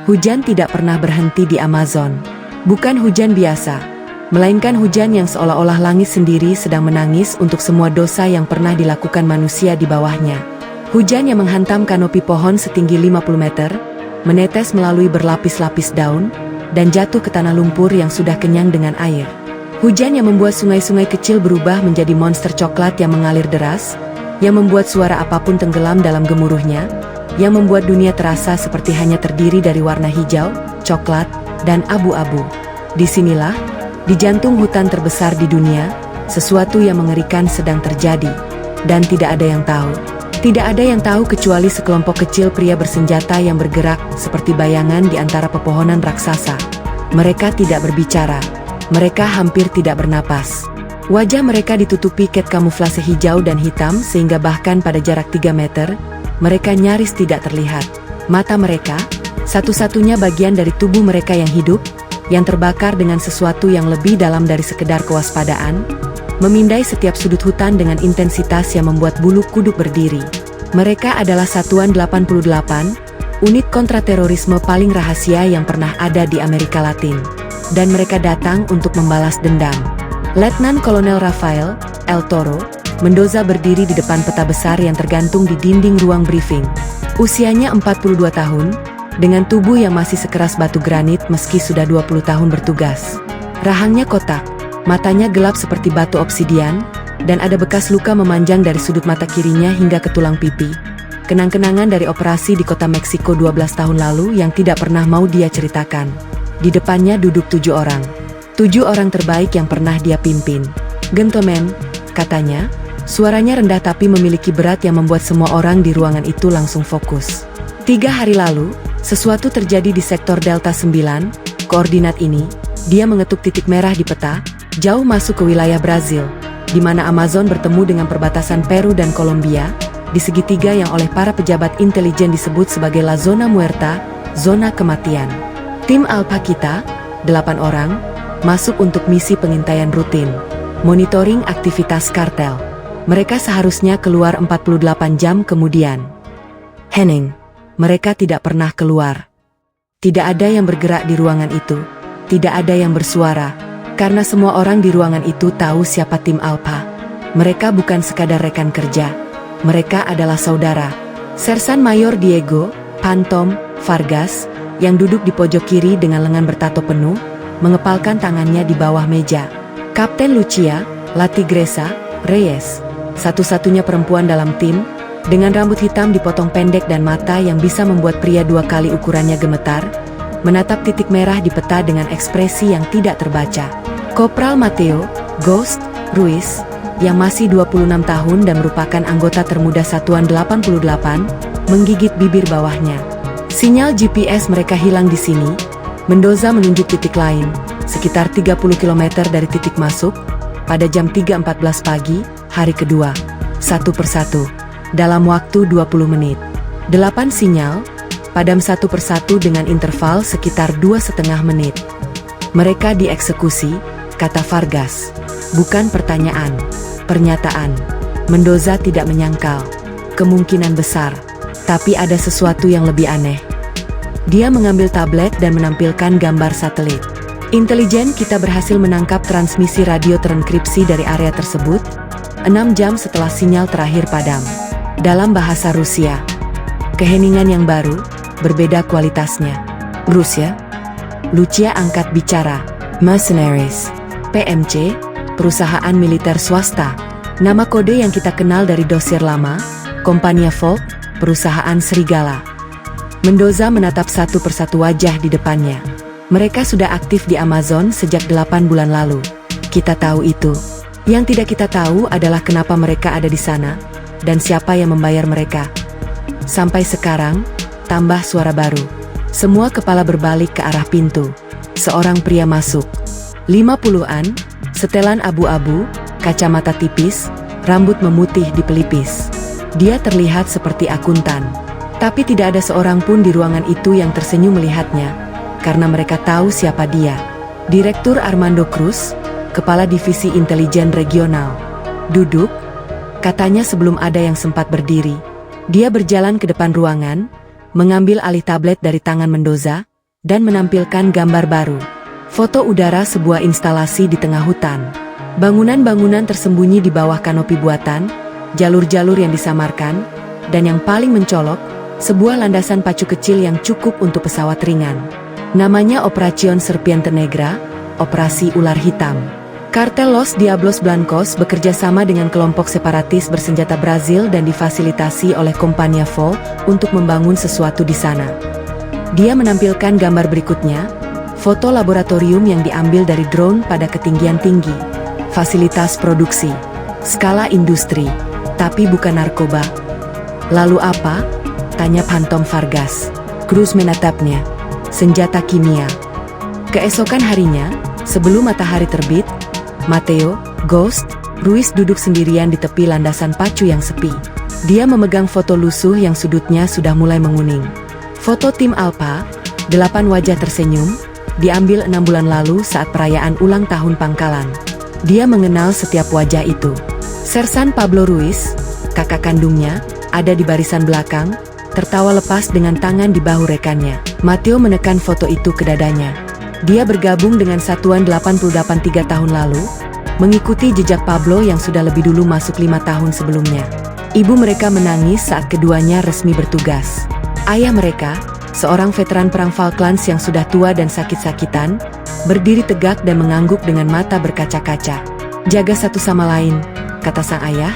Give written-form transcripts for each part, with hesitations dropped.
Hujan tidak pernah berhenti di Amazon. Bukan hujan biasa, melainkan hujan yang seolah-olah langit sendiri sedang menangis untuk semua dosa yang pernah dilakukan manusia di bawahnya. Hujan yang menghantam kanopi pohon setinggi 50 meter, menetes melalui berlapis-lapis daun, dan jatuh ke tanah lumpur yang sudah kenyang dengan air. Hujan yang membuat sungai-sungai kecil berubah menjadi monster coklat yang mengalir deras, yang membuat suara apapun tenggelam dalam gemuruhnya, yang membuat dunia terasa seperti hanya terdiri dari warna hijau, coklat, dan abu-abu. Disinilah, di jantung hutan terbesar di dunia, sesuatu yang mengerikan sedang terjadi, dan tidak ada yang tahu. Tidak ada yang tahu kecuali sekelompok kecil pria bersenjata yang bergerak seperti bayangan di antara pepohonan raksasa. Mereka tidak berbicara. Mereka hampir tidak bernapas. Wajah mereka ditutupi cat kamuflase hijau dan hitam sehingga bahkan pada jarak 3 meter, mereka nyaris tidak terlihat. Mata mereka, satu-satunya bagian dari tubuh mereka yang hidup, yang terbakar dengan sesuatu yang lebih dalam dari sekedar kewaspadaan, memindai setiap sudut hutan dengan intensitas yang membuat bulu kuduk berdiri. Mereka adalah Satuan 88, unit kontraterorisme paling rahasia yang pernah ada di Amerika Latin. Dan mereka datang untuk membalas dendam. Letnan Kolonel Rafael El Toro Mendoza berdiri di depan peta besar yang tergantung di dinding ruang briefing. Usianya 42 tahun, dengan tubuh yang masih sekeras batu granit meski sudah 20 tahun bertugas. Rahangnya kotak, matanya gelap seperti batu obsidian, dan ada bekas luka memanjang dari sudut mata kirinya hingga ke tulang pipi. Kenang-kenangan dari operasi di kota Meksiko 12 tahun lalu yang tidak pernah mau dia ceritakan. Di depannya duduk 7 orang. 7 orang terbaik yang pernah dia pimpin. "Gentlemen," katanya, suaranya rendah tapi memiliki berat yang membuat semua orang di ruangan itu langsung fokus. 3 hari lalu, sesuatu terjadi di sektor Delta 9, koordinat ini, dia mengetuk titik merah di peta, jauh masuk ke wilayah Brazil, di mana Amazon bertemu dengan perbatasan Peru dan Kolombia, di segitiga yang oleh para pejabat intelijen disebut sebagai La Zona Muerta, zona kematian. Tim Alpha kita, 8 orang, masuk untuk misi pengintaian rutin, monitoring aktivitas kartel. Mereka seharusnya keluar 48 jam kemudian. Henning, mereka tidak pernah keluar. Tidak ada yang bergerak di ruangan itu, tidak ada yang bersuara, karena semua orang di ruangan itu tahu siapa tim Alpha. Mereka bukan sekadar rekan kerja, mereka adalah saudara. Sersan Mayor Diego Phantom Vargas, yang duduk di pojok kiri dengan lengan bertato penuh, mengepalkan tangannya di bawah meja. Kapten Lucia La Tigresa Reyes, satu-satunya perempuan dalam tim, dengan rambut hitam dipotong pendek dan mata yang bisa membuat pria 2 kali ukurannya gemetar, menatap titik merah di peta dengan ekspresi yang tidak terbaca. Kopral Mateo Ghost Ruiz, yang masih 26 tahun dan merupakan anggota termuda Satuan 88, menggigit bibir bawahnya. Sinyal GPS mereka hilang di sini. Mendoza menunjuk titik lain, sekitar 30 km dari titik masuk, pada jam 3.14 pagi, hari kedua. Satu persatu, dalam waktu 20 menit. 8 sinyal, padam satu persatu dengan interval sekitar 2,5 menit. Mereka dieksekusi, kata Vargas. Bukan pertanyaan, pernyataan. Mendoza tidak menyangkal. Kemungkinan besar. Tapi ada sesuatu yang lebih aneh. Dia mengambil tablet dan menampilkan gambar satelit. Intelijen kita berhasil menangkap transmisi radio terenkripsi dari area tersebut, 6 jam setelah sinyal terakhir padam. Dalam bahasa Rusia. Keheningan yang baru, berbeda kualitasnya. Rusia? Lucia angkat bicara. Mercenaries. PMC, perusahaan militer swasta. Nama kode yang kita kenal dari dosir lama, Kompania Folk, perusahaan serigala. Mendoza menatap satu persatu wajah di depannya. Mereka sudah aktif di Amazon sejak 8 bulan lalu. Kita tahu itu. Yang tidak kita tahu adalah kenapa mereka ada di sana, dan siapa yang membayar mereka. Sampai sekarang, tambah suara baru. Semua kepala berbalik ke arah pintu. Seorang pria masuk. 50-an, setelan abu-abu, kacamata tipis, rambut memutih di pelipis. Dia terlihat seperti akuntan. Tapi tidak ada seorang pun di ruangan itu yang tersenyum melihatnya, karena mereka tahu siapa dia. Direktur Armando Cruz, Kepala Divisi Intelijen Regional. Duduk, katanya sebelum ada yang sempat berdiri. Dia berjalan ke depan ruangan, mengambil alih tablet dari tangan Mendoza, dan menampilkan gambar baru. Foto udara sebuah instalasi di tengah hutan. Bangunan-bangunan tersembunyi di bawah kanopi buatan, jalur-jalur yang disamarkan, dan yang paling mencolok, sebuah landasan pacu kecil yang cukup untuk pesawat ringan. Namanya Operación Serpiente Negra, Operasi Ular Hitam. Kartel Los Diablos Blancos bekerja sama dengan kelompok separatis bersenjata Brazil dan difasilitasi oleh Kompania Volt untuk membangun sesuatu di sana. Dia menampilkan gambar berikutnya, foto laboratorium yang diambil dari drone pada ketinggian tinggi. Fasilitas produksi, skala industri, tapi bukan narkoba. Lalu apa? Tanya Phantom Vargas. Cruz menatapnya. Senjata kimia. Keesokan harinya, sebelum matahari terbit, Mateo, Ghost, Ruiz duduk sendirian di tepi landasan pacu yang sepi. Dia memegang foto lusuh yang sudutnya sudah mulai menguning. Foto tim Alpha, 8 wajah tersenyum, diambil 6 bulan lalu saat perayaan ulang tahun pangkalan. Dia mengenal setiap wajah itu. Sersan Pablo Ruiz, kakak kandungnya, ada di barisan belakang, tertawa lepas dengan tangan di bahu rekannya. Mateo menekan foto itu ke dadanya. Dia bergabung dengan Satuan 88 3 tahun lalu, mengikuti jejak Pablo yang sudah lebih dulu masuk 5 tahun sebelumnya. Ibu mereka menangis saat keduanya resmi bertugas. Ayah mereka, seorang veteran perang Falklands yang sudah tua dan sakit-sakitan, berdiri tegak dan mengangguk dengan mata berkaca-kaca. Jaga satu sama lain, kata sang ayah,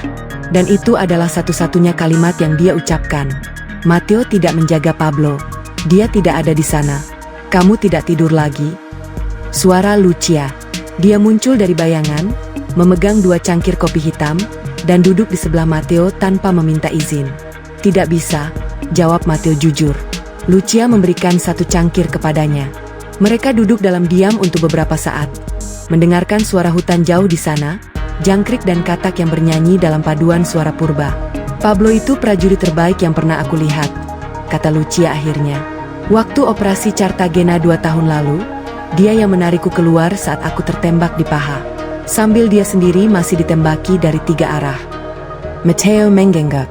dan itu adalah satu-satunya kalimat yang dia ucapkan. Mateo tidak menjaga Pablo. Dia tidak ada di sana. Kamu tidak tidur lagi? Suara Lucia. Dia muncul dari bayangan, memegang 2 cangkir kopi hitam, dan duduk di sebelah Mateo tanpa meminta izin. Tidak bisa, jawab Mateo jujur. Lucia memberikan 1 cangkir kepadanya. Mereka duduk dalam diam untuk beberapa saat, mendengarkan suara hutan jauh di sana, jangkrik dan katak yang bernyanyi dalam paduan suara purba. Pablo itu prajurit terbaik yang pernah aku lihat, kata Lucia akhirnya. Waktu operasi Cartagena 2 tahun lalu, dia yang menarikku keluar saat aku tertembak di paha. Sambil dia sendiri masih ditembaki dari 3 arah. Mateo menggenggak.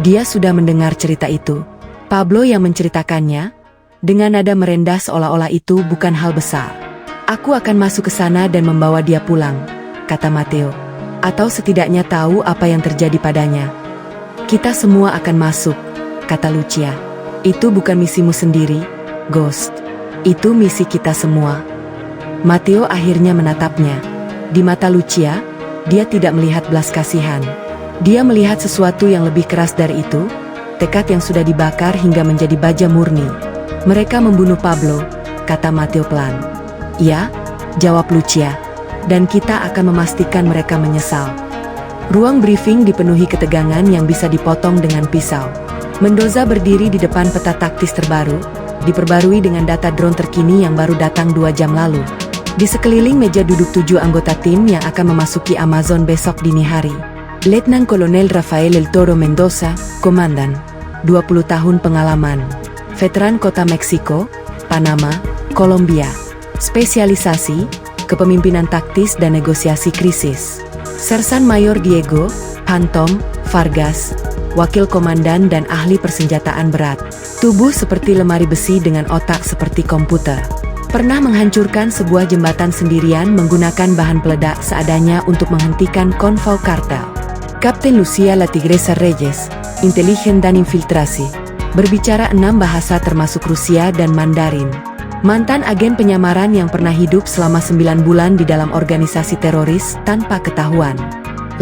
Dia sudah mendengar cerita itu. Pablo yang menceritakannya, dengan nada merendah seolah-olah itu bukan hal besar. Aku akan masuk ke sana dan membawa dia pulang, kata Mateo. Atau setidaknya tahu apa yang terjadi padanya. Kita semua akan masuk, kata Lucia. Itu bukan misimu sendiri, Ghost. Itu misi kita semua. Mateo akhirnya menatapnya. Di mata Lucia, dia tidak melihat belas kasihan. Dia melihat sesuatu yang lebih keras dari itu, tekad yang sudah dibakar hingga menjadi baja murni. Mereka membunuh Pablo, kata Mateo pelan. Ya, jawab Lucia. Dan kita akan memastikan mereka menyesal. Ruang briefing dipenuhi ketegangan yang bisa dipotong dengan pisau. Mendoza berdiri di depan peta taktis terbaru, diperbarui dengan data drone terkini yang baru datang 2 jam lalu. Di sekeliling meja duduk 7 anggota tim yang akan memasuki Amazon besok dini hari. Letnan Kolonel Rafael El Toro Mendoza, Komandan. 20 tahun pengalaman. Veteran kota Meksiko, Panama, Kolombia. Spesialisasi, kepemimpinan taktis dan negosiasi krisis. Sersan Mayor Diego Phantom Vargas, wakil komandan dan ahli persenjataan berat. Tubuh seperti lemari besi dengan otak seperti komputer. Pernah menghancurkan sebuah jembatan sendirian menggunakan bahan peledak seadanya untuk menghentikan konvoi kartel. Kapten Lucia La Tigresa Reyes, intelijen dan infiltrasi. Berbicara 6 bahasa termasuk Rusia dan Mandarin. Mantan agen penyamaran yang pernah hidup selama 9 bulan di dalam organisasi teroris tanpa ketahuan.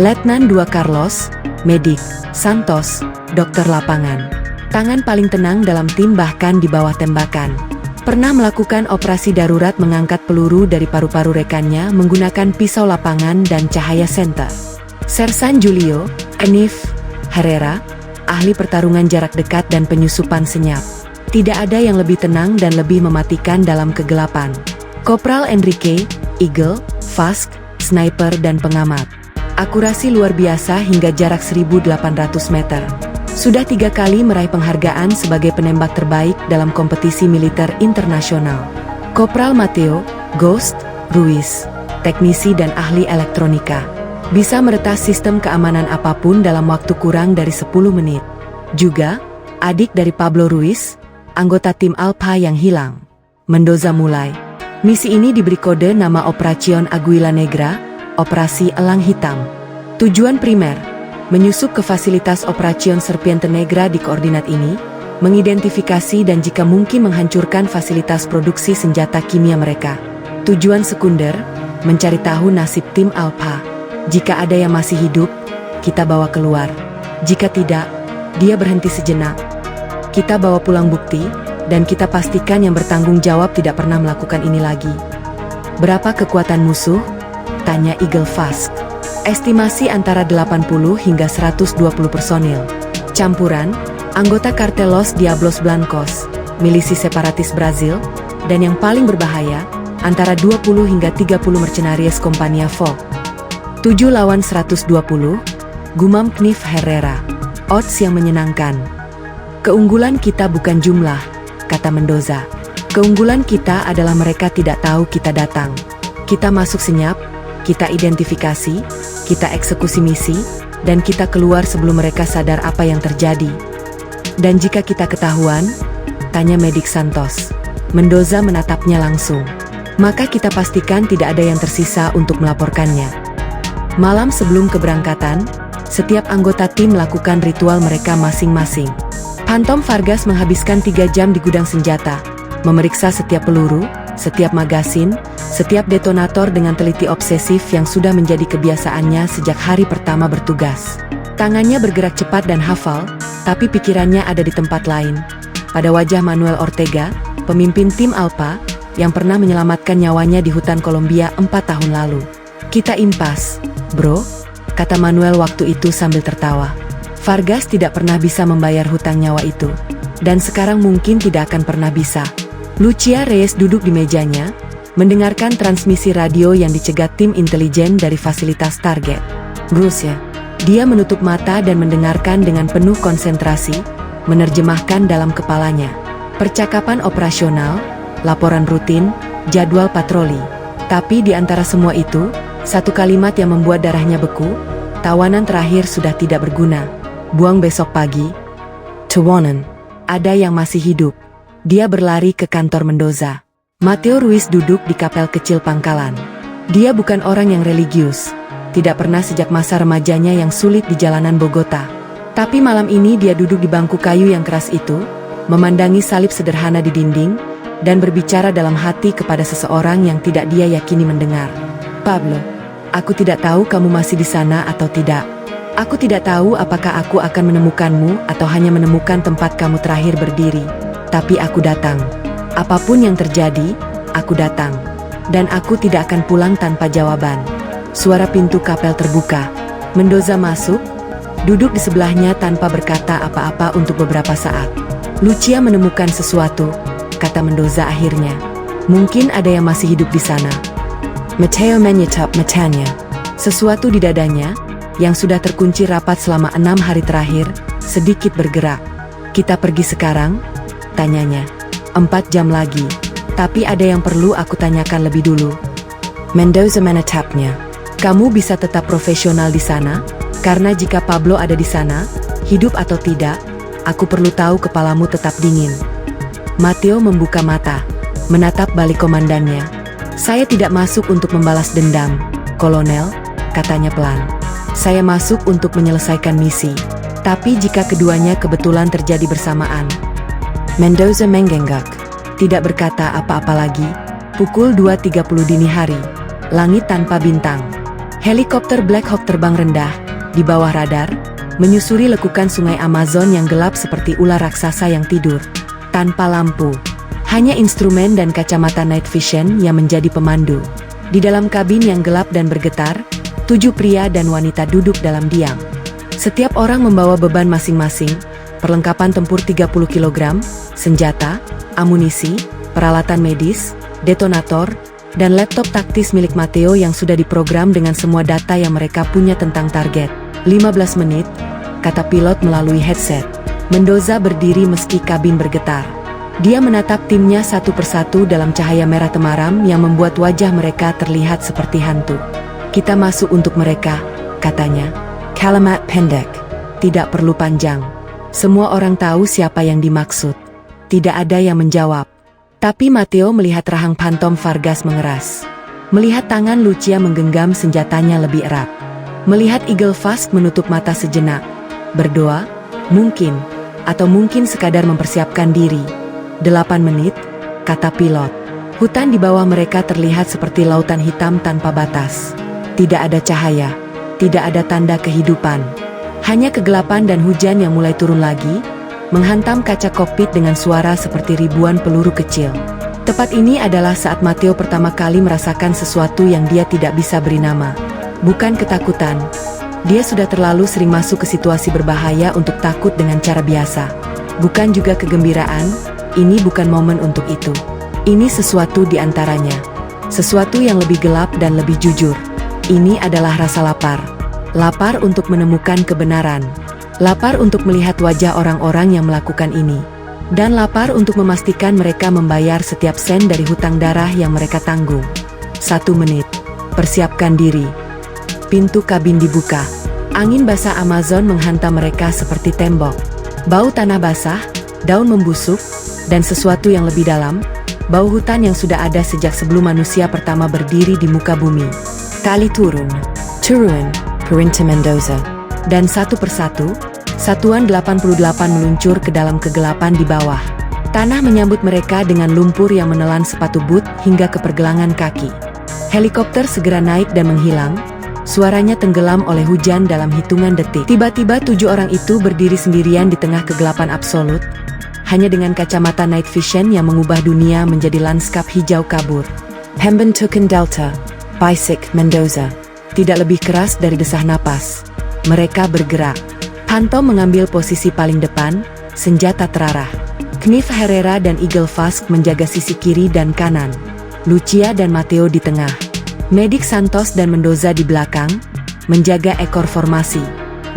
Letnan 2 Carlos, medik, Santos, dokter lapangan. Tangan paling tenang dalam tim bahkan di bawah tembakan. Pernah melakukan operasi darurat mengangkat peluru dari paru-paru rekannya menggunakan pisau lapangan dan cahaya senter. Sersan Julio Enif Herrera, ahli pertarungan jarak dekat dan penyusupan senyap. Tidak ada yang lebih tenang dan lebih mematikan dalam kegelapan. Kopral Enrique, Eagle, Fask, sniper dan pengamat. Akurasi luar biasa hingga jarak 1.800 meter. Sudah 3 kali meraih penghargaan sebagai penembak terbaik dalam kompetisi militer internasional. Kopral Mateo, Ghost, Ruiz, teknisi dan ahli elektronika. Bisa meretas sistem keamanan apapun dalam waktu kurang dari 10 menit. Juga, adik dari Pablo Ruiz, anggota tim Alpha yang hilang. Mendoza mulai. Misi ini diberi kode nama Operación Aguila Negra, Operasi Elang Hitam. Tujuan primer, menyusup ke fasilitas Operación Serpiente Negra di koordinat ini, mengidentifikasi dan jika mungkin menghancurkan fasilitas produksi senjata kimia mereka. Tujuan sekunder, mencari tahu nasib tim Alpha. Jika ada yang masih hidup, kita bawa keluar. Jika tidak, dia berhenti sejenak. Kita bawa pulang bukti, dan kita pastikan yang bertanggung jawab tidak pernah melakukan ini lagi. Berapa kekuatan musuh? Tanya Eagle Fast. Estimasi antara 80 hingga 120 personil. Campuran, anggota kartel Los Diablos Blancos, milisi separatis Brazil, dan yang paling berbahaya, antara 20 hingga 30 mercenaries Kompania Folk. 7 lawan 120, gumam Knif Herrera. Odds yang menyenangkan. Keunggulan kita bukan jumlah, kata Mendoza. Keunggulan kita adalah mereka tidak tahu kita datang. Kita masuk senyap, kita identifikasi, kita eksekusi misi, dan kita keluar sebelum mereka sadar apa yang terjadi. Dan jika kita ketahuan, tanya Medik Santos. Mendoza menatapnya langsung. Maka kita pastikan tidak ada yang tersisa untuk melaporkannya. Malam sebelum keberangkatan, setiap anggota tim melakukan ritual mereka masing-masing. Phantom Vargas menghabiskan 3 jam di gudang senjata, memeriksa setiap peluru, setiap magasin, setiap detonator dengan teliti obsesif yang sudah menjadi kebiasaannya sejak hari pertama bertugas. Tangannya bergerak cepat dan hafal, tapi pikirannya ada di tempat lain. Pada wajah Manuel Ortega, pemimpin tim Alpha, yang pernah menyelamatkan nyawanya di hutan Kolombia 4 tahun lalu. Kita impas, bro, kata Manuel waktu itu sambil tertawa. Vargas tidak pernah bisa membayar hutang nyawa itu. Dan sekarang mungkin tidak akan pernah bisa. Lucia Reyes duduk di mejanya, mendengarkan transmisi radio yang dicegat tim intelijen dari fasilitas target. Bruce ya. Dia menutup mata dan mendengarkan dengan penuh konsentrasi, menerjemahkan dalam kepalanya. Percakapan operasional, laporan rutin, jadwal patroli. Tapi di antara semua itu, satu kalimat yang membuat darahnya beku, tawanan terakhir sudah tidak berguna. Buang besok pagi. Tawanan. Ada yang masih hidup. Dia berlari ke kantor Mendoza. Mateo Ruiz duduk di kapel kecil pangkalan. Dia bukan orang yang religius. Tidak pernah sejak masa remajanya yang sulit di jalanan Bogota. Tapi malam ini dia duduk di bangku kayu yang keras itu, memandangi salib sederhana di dinding, dan berbicara dalam hati kepada seseorang yang tidak dia yakini mendengar. Pablo, aku tidak tahu kamu masih di sana atau tidak. Aku tidak tahu apakah aku akan menemukanmu atau hanya menemukan tempat kamu terakhir berdiri. Tapi aku datang. Apapun yang terjadi, aku datang. Dan aku tidak akan pulang tanpa jawaban. Suara pintu kapel terbuka. Mendoza masuk, duduk di sebelahnya tanpa berkata apa-apa untuk beberapa saat. Lucia menemukan sesuatu, kata Mendoza akhirnya. Mungkin ada yang masih hidup di sana. Mateo menyetap matanya. Sesuatu di dadanya, yang sudah terkunci rapat selama 6 hari terakhir, sedikit bergerak. Kita pergi sekarang? Tanyanya. 4 jam lagi. Tapi ada yang perlu aku tanyakan lebih dulu. Mendoza menatapnya. Kamu bisa tetap profesional di sana? Karena jika Pablo ada di sana, hidup atau tidak, aku perlu tahu kepalamu tetap dingin. Mateo membuka mata, menatap balik komandannya. Saya tidak masuk untuk membalas dendam, Kolonel, katanya pelan. Saya masuk untuk menyelesaikan misi. Tapi jika keduanya kebetulan terjadi bersamaan. Mendoza mengenggak, tidak berkata apa-apa lagi. Pukul 2.30 dini hari. Langit tanpa bintang. Helikopter Black Hawk terbang rendah, di bawah radar, menyusuri lekukan sungai Amazon yang gelap seperti ular raksasa yang tidur. Tanpa lampu. Hanya instrumen dan kacamata night vision yang menjadi pemandu. Di dalam kabin yang gelap dan bergetar, 7 pria dan wanita duduk dalam diam. Setiap orang membawa beban masing-masing, perlengkapan tempur 30 kg, senjata, amunisi, peralatan medis, detonator, dan laptop taktis milik Mateo yang sudah diprogram dengan semua data yang mereka punya tentang target. 15 menit, kata pilot melalui headset. Mendoza berdiri meski kabin bergetar. Dia menatap timnya satu persatu dalam cahaya merah temaram yang membuat wajah mereka terlihat seperti hantu. Kita masuk untuk mereka, katanya. Kalimat pendek. Tidak perlu panjang. Semua orang tahu siapa yang dimaksud. Tidak ada yang menjawab. Tapi Matteo melihat rahang Phantom Vargas mengeras. Melihat tangan Lucia menggenggam senjatanya lebih erat. Melihat Eagle Fast menutup mata sejenak. Berdoa, mungkin, atau mungkin sekadar mempersiapkan diri. 8 menit, kata pilot. Hutan di bawah mereka terlihat seperti lautan hitam tanpa batas. Tidak ada cahaya, tidak ada tanda kehidupan. Hanya kegelapan dan hujan yang mulai turun lagi, menghantam kaca kokpit dengan suara seperti ribuan peluru kecil. Tepat ini adalah saat Matteo pertama kali merasakan sesuatu yang dia tidak bisa beri nama. Bukan ketakutan. Dia sudah terlalu sering masuk ke situasi berbahaya untuk takut dengan cara biasa. Bukan juga kegembiraan, ini bukan momen untuk itu. Ini sesuatu di antaranya. Sesuatu yang lebih gelap dan lebih jujur. Ini adalah rasa lapar. Lapar untuk menemukan kebenaran. Lapar untuk melihat wajah orang-orang yang melakukan ini. Dan lapar untuk memastikan mereka membayar setiap sen dari hutang darah yang mereka tanggung. 1 menit. Persiapkan diri. Pintu kabin dibuka. Angin basah Amazon menghantam mereka seperti tembok. Bau tanah basah, daun membusuk, dan sesuatu yang lebih dalam, bau hutan yang sudah ada sejak sebelum manusia pertama berdiri di muka bumi. Kali turun. Puente Mendoza. Dan satu persatu, Satuan 88 meluncur ke dalam kegelapan di bawah. Tanah menyambut mereka dengan lumpur yang menelan sepatu boot hingga ke pergelangan kaki. Helikopter segera naik dan menghilang. Suaranya tenggelam oleh hujan dalam hitungan detik. Tiba-tiba 7 orang itu berdiri sendirian di tengah kegelapan absolut. Hanya dengan kacamata night vision yang mengubah dunia menjadi lanskap hijau kabur. Pembentukan Delta. Paisik Mendoza. Tidak lebih keras dari desah napas. Mereka bergerak. Phantom mengambil posisi paling depan, senjata terarah. Knife Herrera dan Eagle Fast menjaga sisi kiri dan kanan. Lucia dan Matteo di tengah. Medik Santos dan Mendoza di belakang, menjaga ekor formasi.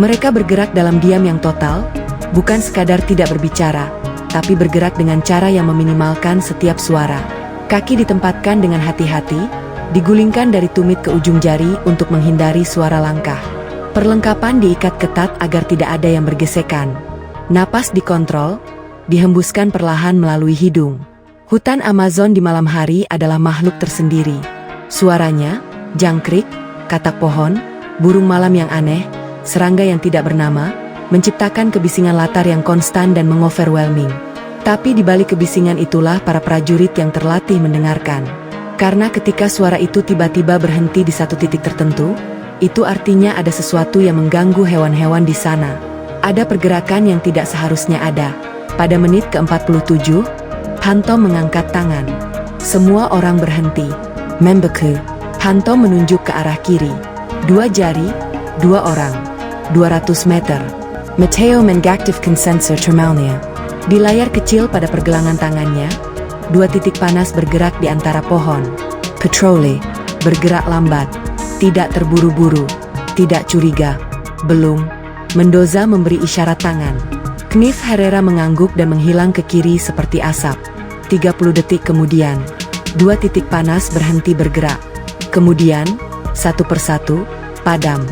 Mereka bergerak dalam diam yang total, bukan sekadar tidak berbicara, tapi bergerak dengan cara yang meminimalkan setiap suara. Kaki ditempatkan dengan hati-hati, digulingkan dari tumit ke ujung jari untuk menghindari suara langkah. Perlengkapan diikat ketat agar tidak ada yang bergesekan. Napas dikontrol, dihembuskan perlahan melalui hidung. Hutan Amazon di malam hari adalah makhluk tersendiri. Suaranya, jangkrik, katak pohon, burung malam yang aneh, serangga yang tidak bernama, menciptakan kebisingan latar yang konstan dan mengoverwhelming. Tapi di balik kebisingan itulah para prajurit yang terlatih mendengarkan. Karena ketika suara itu tiba-tiba berhenti di satu titik tertentu, itu artinya ada sesuatu yang mengganggu hewan-hewan di sana. Ada pergerakan yang tidak seharusnya ada. Pada menit ke-47, Phantom mengangkat tangan. Semua orang berhenti. Membeku. Phantom menunjuk ke arah kiri. 2 jari, 2 orang. 200 meter. Matteo mengaktif sensor thermalnya. Di layar kecil pada pergelangan tangannya, 2 titik panas bergerak di antara pohon. Patroli. Bergerak lambat. Tidak terburu-buru, tidak curiga. Belum. Mendoza memberi isyarat tangan. Knife Herrera mengangguk dan menghilang ke kiri seperti asap. 30 detik kemudian, 2 titik panas berhenti bergerak. Kemudian, satu persatu, padam.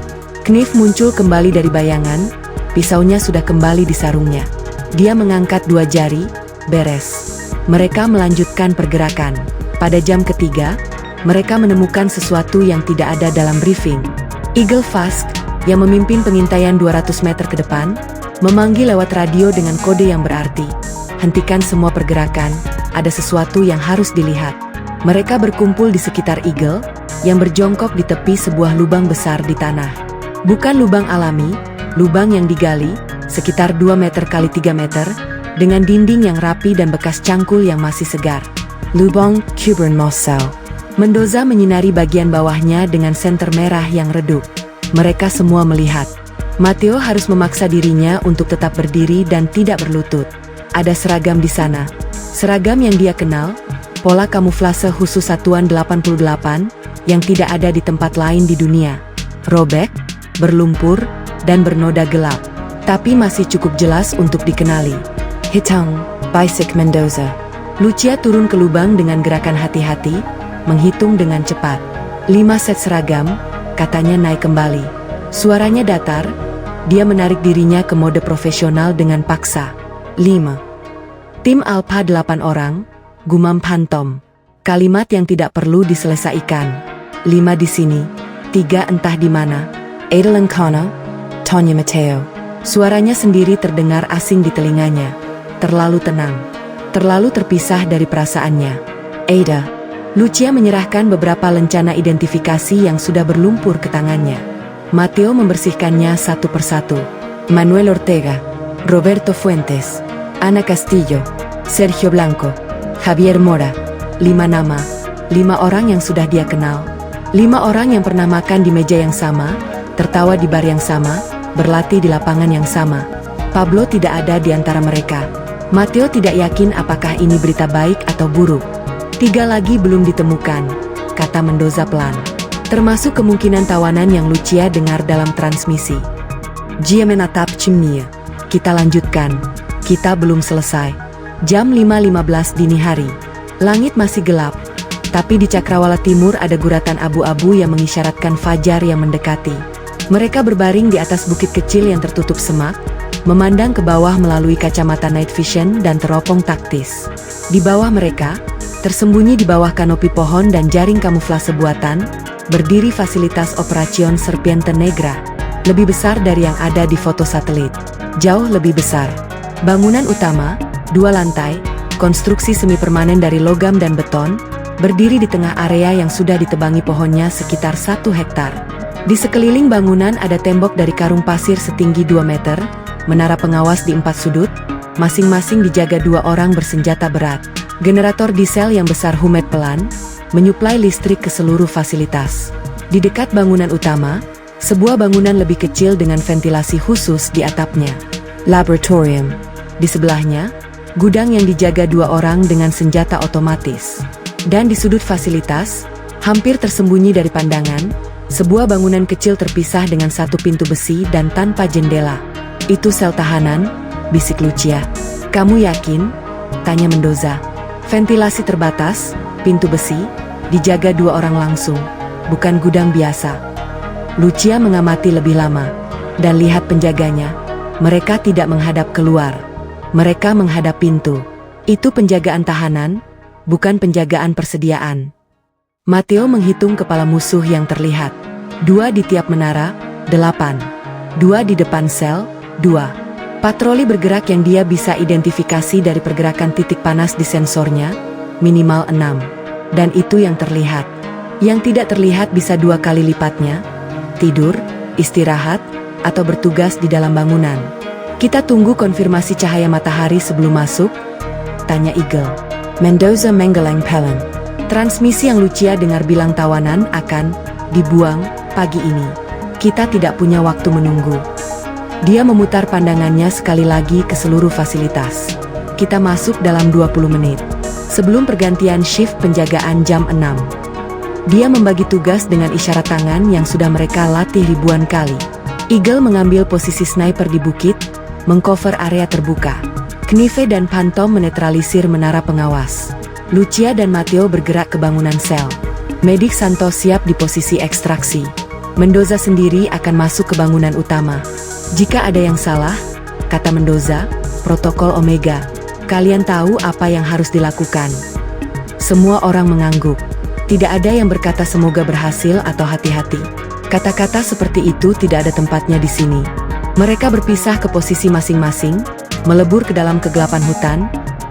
Knife muncul kembali dari bayangan, pisaunya sudah kembali di sarungnya. Dia mengangkat 2 jari, beres. Mereka melanjutkan pergerakan. Pada jam ketiga, mereka menemukan sesuatu yang tidak ada dalam briefing. Eagle Fast, yang memimpin pengintaian 200 meter ke depan, memanggil lewat radio dengan kode yang berarti, hentikan semua pergerakan, ada sesuatu yang harus dilihat. Mereka berkumpul di sekitar Eagle, yang berjongkok di tepi sebuah lubang besar di tanah. Bukan lubang alami, lubang yang digali, sekitar 2 meter kali 3 meter, dengan dinding yang rapi dan bekas cangkul yang masih segar. Lubang Cuban Mossel. Mendoza menyinari bagian bawahnya dengan senter merah yang redup. Mereka semua melihat. Matteo harus memaksa dirinya untuk tetap berdiri dan tidak berlutut. Ada seragam di sana. Seragam yang dia kenal, pola kamuflase khusus Satuan 88, yang tidak ada di tempat lain di dunia. Robek, berlumpur, dan bernoda gelap. Tapi masih cukup jelas untuk dikenali. Hitung, Paisik Mendoza. Lucia turun ke lubang dengan gerakan hati-hati, menghitung dengan cepat. 5 set seragam, katanya naik kembali. Suaranya datar, dia menarik dirinya ke mode profesional dengan paksa. 5. Tim Alpha 8 orang, gumam Phantom. Kalimat yang tidak perlu diselesaikan. 5 di sini, 3 entah di mana. Ada Kono, Tonya Matteo. Suaranya sendiri terdengar asing di telinganya. Terlalu tenang. Terlalu terpisah dari perasaannya. Ada. Lucia menyerahkan beberapa lencana identifikasi yang sudah berlumpur ke tangannya. Matteo membersihkannya satu persatu. Manuel Ortega, Roberto Fuentes, Ana Castillo, Sergio Blanco, Javier Mora. 5 nama, 5 orang yang sudah dia kenal. 5 orang yang pernah makan di meja yang sama, tertawa di bar yang sama, berlatih di lapangan yang sama. Pablo tidak ada di antara mereka. Matteo tidak yakin apakah ini berita baik atau buruk. 3 lagi belum ditemukan, kata Mendoza pelan. Termasuk kemungkinan tawanan yang Lucia dengar dalam transmisi. Dia menatap chimney. Kita lanjutkan. Kita belum selesai. Jam 5.15 dini hari. Langit masih gelap. Tapi di Cakrawala Timur ada guratan abu-abu yang mengisyaratkan fajar yang mendekati. Mereka berbaring di atas bukit kecil yang tertutup semak, memandang ke bawah melalui kacamata night vision dan teropong taktis. Di bawah mereka, tersembunyi di bawah kanopi pohon dan jaring kamuflase buatan, berdiri fasilitas Operacion Serpiente Negra, lebih besar dari yang ada di foto satelit. Jauh lebih besar. Bangunan utama, 2 lantai, konstruksi semi permanen dari logam dan beton, berdiri di tengah area yang sudah ditebangi pohonnya sekitar 1 hektar. Di sekeliling bangunan ada tembok dari karung pasir setinggi 2 meter, menara pengawas di 4 sudut, masing-masing dijaga 2 orang bersenjata berat. Generator diesel yang besar humet pelan, menyuplai listrik ke seluruh fasilitas. Di dekat bangunan utama, sebuah bangunan lebih kecil dengan ventilasi khusus di atapnya. Laboratorium. Di sebelahnya, gudang yang dijaga 2 orang dengan senjata otomatis. Dan di sudut fasilitas, hampir tersembunyi dari pandangan, sebuah bangunan kecil terpisah dengan 1 pintu besi dan tanpa jendela. Itu sel tahanan, bisik Lucia. Kamu yakin? Tanya Mendoza. Ventilasi terbatas, pintu besi, dijaga 2 orang langsung, bukan gudang biasa. Lucia mengamati lebih lama, dan lihat penjaganya. Mereka tidak menghadap keluar. Mereka menghadap pintu. Itu penjagaan tahanan, bukan penjagaan persediaan. Matteo menghitung kepala musuh yang terlihat. 2 di tiap menara, 8. 2 di depan sel, 2. Patroli bergerak yang dia bisa identifikasi dari pergerakan titik panas di sensornya, minimal 6. Dan itu yang terlihat. Yang tidak terlihat bisa 2 kali lipatnya. Tidur, istirahat, atau bertugas di dalam bangunan. Kita tunggu konfirmasi cahaya matahari sebelum masuk? Tanya Eagle. Mendoza menggeleng pelan. Transmisi yang Lucia dengar bilang tawanan akan dibuang pagi ini. Kita tidak punya waktu menunggu. Dia memutar pandangannya sekali lagi ke seluruh fasilitas. Kita masuk dalam 20 menit. Sebelum pergantian shift penjagaan jam 6. Dia membagi tugas dengan isyarat tangan yang sudah mereka latih ribuan kali. Eagle mengambil posisi sniper di bukit, mengcover area terbuka. Knife dan Phantom menetralisir menara pengawas. Lucia dan Matteo bergerak ke bangunan sel. Medik Santos siap di posisi ekstraksi. Mendoza sendiri akan masuk ke bangunan utama. Jika ada yang salah, kata Mendoza, protokol Omega. Kalian tahu apa yang harus dilakukan. Semua orang mengangguk. Tidak ada yang berkata semoga berhasil atau hati-hati. Kata-kata seperti itu tidak ada tempatnya di sini. Mereka berpisah ke posisi masing-masing, melebur ke dalam kegelapan hutan,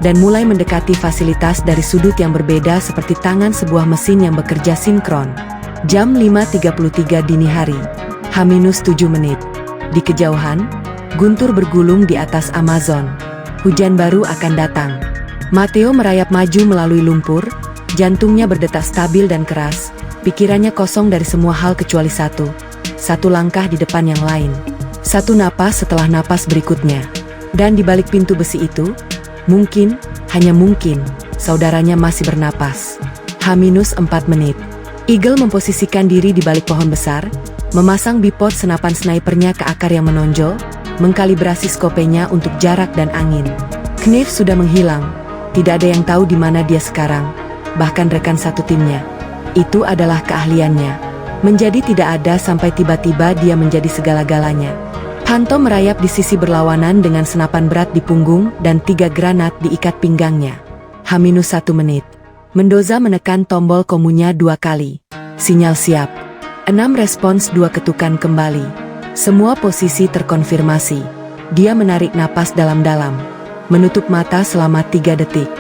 dan mulai mendekati fasilitas dari sudut yang berbeda seperti tangan sebuah mesin yang bekerja sinkron. Jam 5.33 dini hari. H-7 menit. Di kejauhan, guntur bergulung di atas Amazon. Hujan baru akan datang. Matteo merayap maju melalui lumpur, jantungnya berdetak stabil dan keras, pikirannya kosong dari semua hal kecuali satu langkah di depan yang lain. 1 napas setelah napas berikutnya. Dan di balik pintu besi itu, mungkin, hanya mungkin, saudaranya masih bernapas. H-4 menit. Eagle memposisikan diri di balik pohon besar, memasang bipod senapan snipernya ke akar yang menonjol, mengkalibrasi skopenya untuk jarak dan angin. Knife sudah menghilang, tidak ada yang tahu di mana dia sekarang, bahkan rekan satu timnya. Itu adalah keahliannya. Menjadi tidak ada sampai tiba-tiba dia menjadi segala-galanya. Phantom merayap di sisi berlawanan dengan senapan berat di punggung dan 3 granat diikat pinggangnya. H-1 menit. Mendoza menekan tombol komunya 2 kali. Sinyal siap. 6 respons 2 ketukan kembali. Semua posisi terkonfirmasi. Dia menarik napas dalam-dalam. Menutup mata selama 3 detik.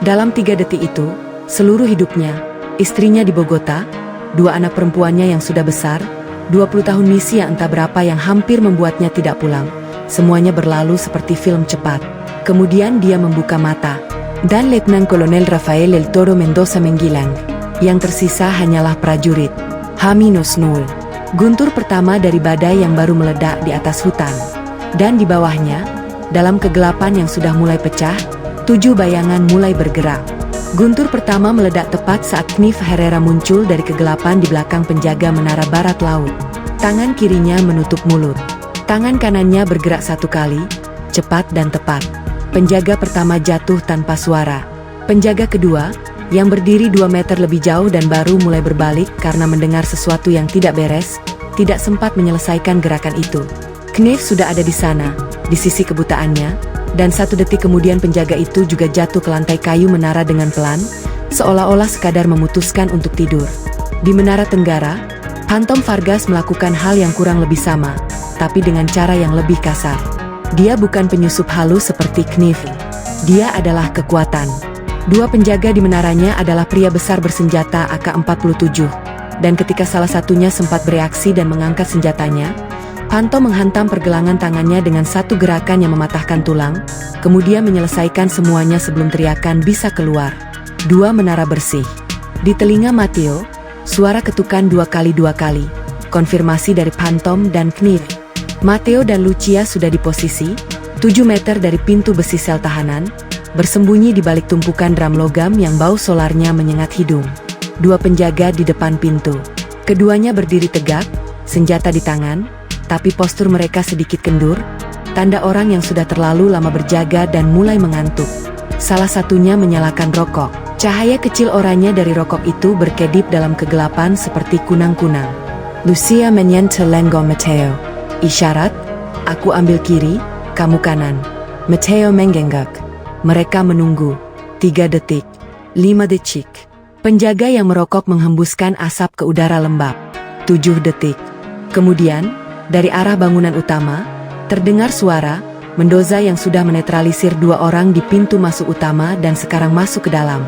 Dalam 3 detik itu, seluruh hidupnya, istrinya di Bogota, 2 anak perempuannya yang sudah besar, 20 tahun misi yang entah berapa yang hampir membuatnya tidak pulang, semuanya berlalu seperti film cepat. Kemudian dia membuka mata. Dan Letnan Kolonel Rafael El Toro Mendoza menghilang. Yang tersisa hanyalah prajurit. H-0. Guntur pertama dari badai yang baru meledak di atas hutan. Dan di bawahnya, dalam kegelapan yang sudah mulai pecah, 7 bayangan mulai bergerak. Guntur pertama meledak tepat saat Knif Herrera muncul dari kegelapan di belakang penjaga menara barat laut. Tangan kirinya menutup mulut. Tangan kanannya bergerak 1 kali, cepat dan tepat. Penjaga pertama jatuh tanpa suara. Penjaga kedua, yang berdiri 2 meter lebih jauh dan baru mulai berbalik karena mendengar sesuatu yang tidak beres, tidak sempat menyelesaikan gerakan itu. Knif sudah ada di sana, di sisi kebutaannya, dan 1 detik kemudian penjaga itu juga jatuh ke lantai kayu menara dengan pelan, seolah-olah sekadar memutuskan untuk tidur. Di Menara Tenggara, Phantom Vargas melakukan hal yang kurang lebih sama, tapi dengan cara yang lebih kasar. Dia bukan penyusup halus seperti Knif. Dia adalah kekuatan. 2 penjaga di menaranya adalah pria besar bersenjata AK-47, dan ketika salah satunya sempat bereaksi dan mengangkat senjatanya, Phantom menghantam pergelangan tangannya dengan 1 gerakan yang mematahkan tulang, kemudian menyelesaikan semuanya sebelum teriakan bisa keluar. 2 menara bersih. Di telinga Matteo, suara ketukan 2 kali. Konfirmasi dari Phantom dan Knif. Matteo dan Lucia sudah di posisi 7 meter dari pintu besi sel tahanan, bersembunyi di balik tumpukan drum logam yang bau solarnya menyengat hidung. 2 penjaga di depan pintu. Keduanya berdiri tegak, senjata di tangan, tapi postur mereka sedikit kendur, tanda orang yang sudah terlalu lama berjaga dan mulai mengantuk. Salah satunya menyalakan rokok. Cahaya kecil oranye dari rokok itu berkedip dalam kegelapan seperti kunang-kunang. Lucia menyentuh lengan Matteo. Isyarat, aku ambil kiri, kamu kanan. Matteo mengenggak. Mereka menunggu. 3 detik. 5 detik. Penjaga yang merokok menghembuskan asap ke udara lembab. 7 detik. Kemudian, dari arah bangunan utama, terdengar suara, Mendoza yang sudah menetralisir 2 orang di pintu masuk utama dan sekarang masuk ke dalam.